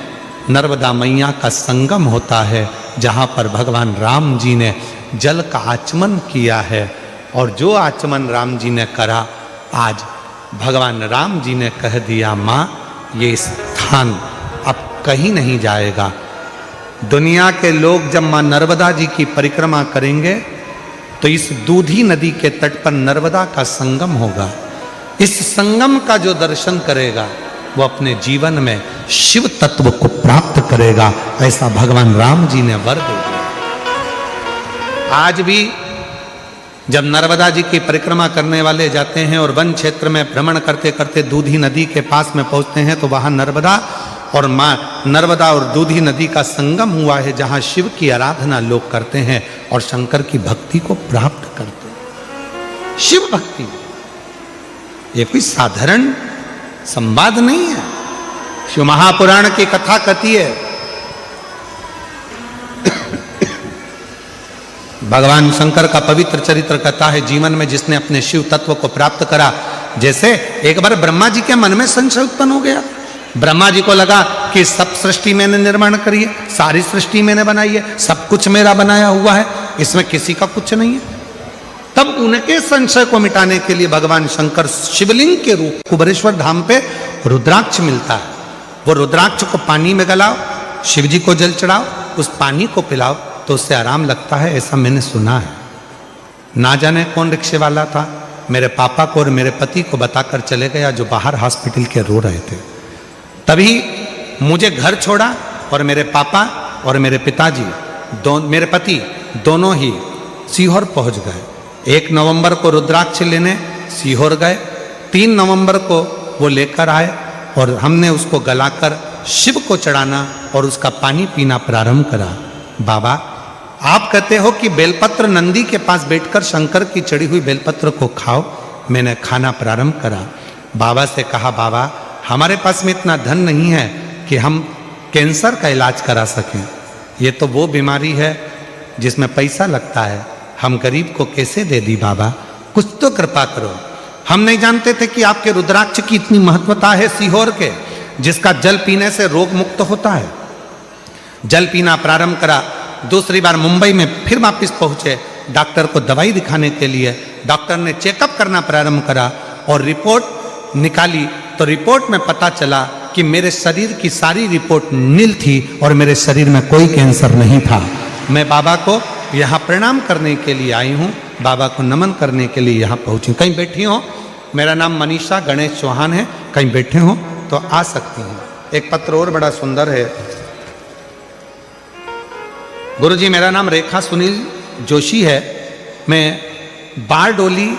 A: नर्मदा मैया का संगम होता है, जहाँ पर भगवान राम जी ने जल का आचमन किया है। और जो आचमन राम जी ने करा, आज भगवान राम जी ने कह दिया, माँ ये स्थान अब कहीं नहीं जाएगा, दुनिया के लोग जब मां नर्मदा जी की परिक्रमा करेंगे तो इस दूधी नदी के तट पर नर्मदा का संगम होगा। इस संगम का जो दर्शन करेगा वो अपने जीवन में शिव तत्व को प्राप्त करेगा, ऐसा भगवान राम जी ने वर दे दिया। आज भी जब नर्मदा जी की परिक्रमा करने वाले जाते हैं और वन क्षेत्र में भ्रमण करते करते दूधी नदी के पास में पहुंचते हैं तो वहां नर्मदा और मां नर्मदा और दूधी नदी का संगम हुआ है, जहां शिव की आराधना लोग करते हैं और शंकर की भक्ति को प्राप्त करते हैं। शिव भक्ति ये कोई साधारण संवाद नहीं है। शिव महापुराण की कथा कथी है, भगवान शंकर का पवित्र चरित्र कथा है। जीवन में जिसने अपने शिव तत्व को प्राप्त करा, जैसे एक बार ब्रह्मा जी के मन में संशय उत्पन्न हो गया। ब्रह्मा जी को लगा कि सब सृष्टि मैंने निर्माण करी है, सारी सृष्टि मैंने बनाई है, सब कुछ मेरा बनाया हुआ है, इसमें किसी का कुछ नहीं है। तब उनके संशय को मिटाने के लिए भगवान शंकर शिवलिंग के रूप कुबेरेश्वर धाम पे रुद्राक्ष मिलता है। वो रुद्राक्ष को पानी में गलाओ, शिव जी को जल चढ़ाओ, उस पानी को पिलाओ तो उससे आराम लगता है, ऐसा मैंने सुना है। ना जाने कौन रिक्शे वाला था, मेरे पापा को और मेरे पति को बताकर चले गया, जो बाहर हॉस्पिटल के रो रहे थे। तभी मुझे घर छोड़ा और मेरे पापा और मेरे पिताजी मेरे पति दोनों ही सीहोर पहुंच गए। 1 नवंबर को रुद्राक्ष लेने सीहोर गए, 3 नवंबर को वो लेकर आए और हमने उसको गलाकर शिव को चढ़ाना और उसका पानी पीना प्रारंभ करा। बाबा, आप कहते हो कि बेलपत्र नंदी के पास बैठकर शंकर की चढ़ी हुई बेलपत्र को खाओ। मैंने खाना प्रारंभ करा। बाबा से कहा, बाबा हमारे पास में इतना धन नहीं है कि हम कैंसर का इलाज करा सकें। ये तो वो बीमारी है जिसमें पैसा लगता है, हम गरीब को कैसे दे दी बाबा, कुछ तो कृपा करो। हम नहीं जानते थे कि आपके रुद्राक्ष की इतनी महत्वता है सीहोर के, जिसका जल पीने से रोग मुक्त होता है। जल पीना प्रारंभ करा। दूसरी बार मुंबई में फिर वापिस पहुंचे डॉक्टर को दवाई दिखाने के लिए। डॉक्टर ने चेकअप करना प्रारंभ करा और रिपोर्ट निकाली तो रिपोर्ट में पता चला कि मेरे शरीर की सारी रिपोर्ट नील थी और मेरे शरीर में कोई कैंसर नहीं था। मैं बाबा को यहाँ प्रणाम करने के लिए आई हूँ, बाबा को नमन करने के लिए यहाँ पहुँची। कहीं बैठी हो, मेरा नाम मनीषा गणेश चौहान है, कहीं बैठे हो तो आ सकती हैं। एक पत्र और बड़ा सुंदर है। गुरुजी, मेरा नाम रेखा सुनील जोशी है, मैं बारडोली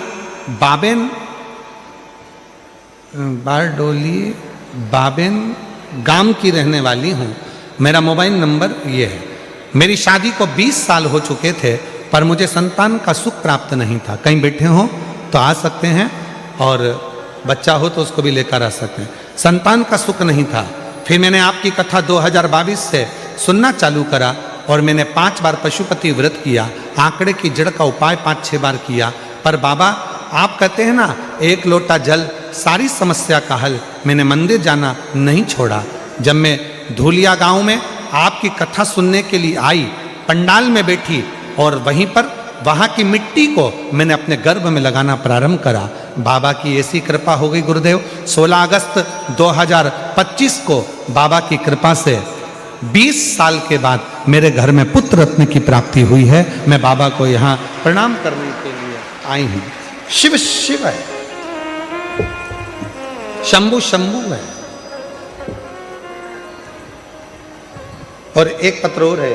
A: बाबेन गांव की रहने वाली हूँ। मेरा मोबाइल नंबर ये है। मेरी शादी को 20 साल हो चुके थे, पर मुझे संतान का सुख प्राप्त नहीं था। कहीं बैठे हो तो आ सकते हैं और बच्चा हो तो उसको भी लेकर आ सकते हैं। संतान का सुख नहीं था। फिर मैंने आपकी कथा 2022 से सुनना चालू करा और मैंने 5 बार पशुपति व्रत किया, आंकड़े की जड़ का उपाय 5-6 बार किया। पर बाबा, आप कहते हैं ना, 1 लोटा जल सारी समस्या का हल। मैंने मंदिर जाना नहीं छोड़ा। जब मैं धूलिया गांव में आपकी कथा सुनने के लिए आई, पंडाल में बैठी और वहीं पर वहाँ की मिट्टी को मैंने अपने गर्भ में लगाना प्रारंभ करा। बाबा की ऐसी कृपा हो गई गुरुदेव। 16 अगस्त 2025 को बाबा की कृपा से 20 साल के बाद मेरे घर में पुत्र रत्न की प्राप्ति हुई है। मैं बाबा को यहाँ प्रणाम करने के लिए आई हूँ। शिव शिव है, शंभु शंभु है। और एक पत्र और है।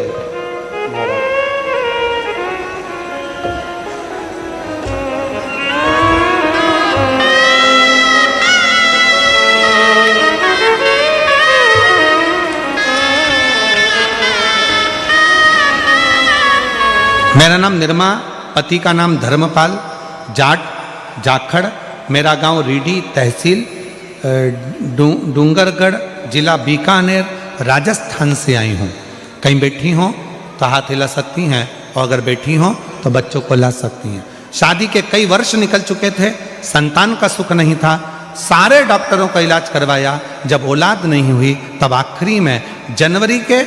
A: मेरा नाम निर्मा, पति का नाम धर्मपाल, जाट जाखड़, मेरा गांव रीडी, तहसील डूंगरगढ़, जिला बीकानेर, राजस्थान से आई हूँ। कहीं बैठी हो तो हाथ हिला सकती हैं और अगर बैठी हो तो बच्चों को ला सकती हैं। शादी के कई वर्ष निकल चुके थे, संतान का सुख नहीं था। सारे डॉक्टरों का इलाज करवाया, जब औलाद नहीं हुई तब आखिरी में जनवरी के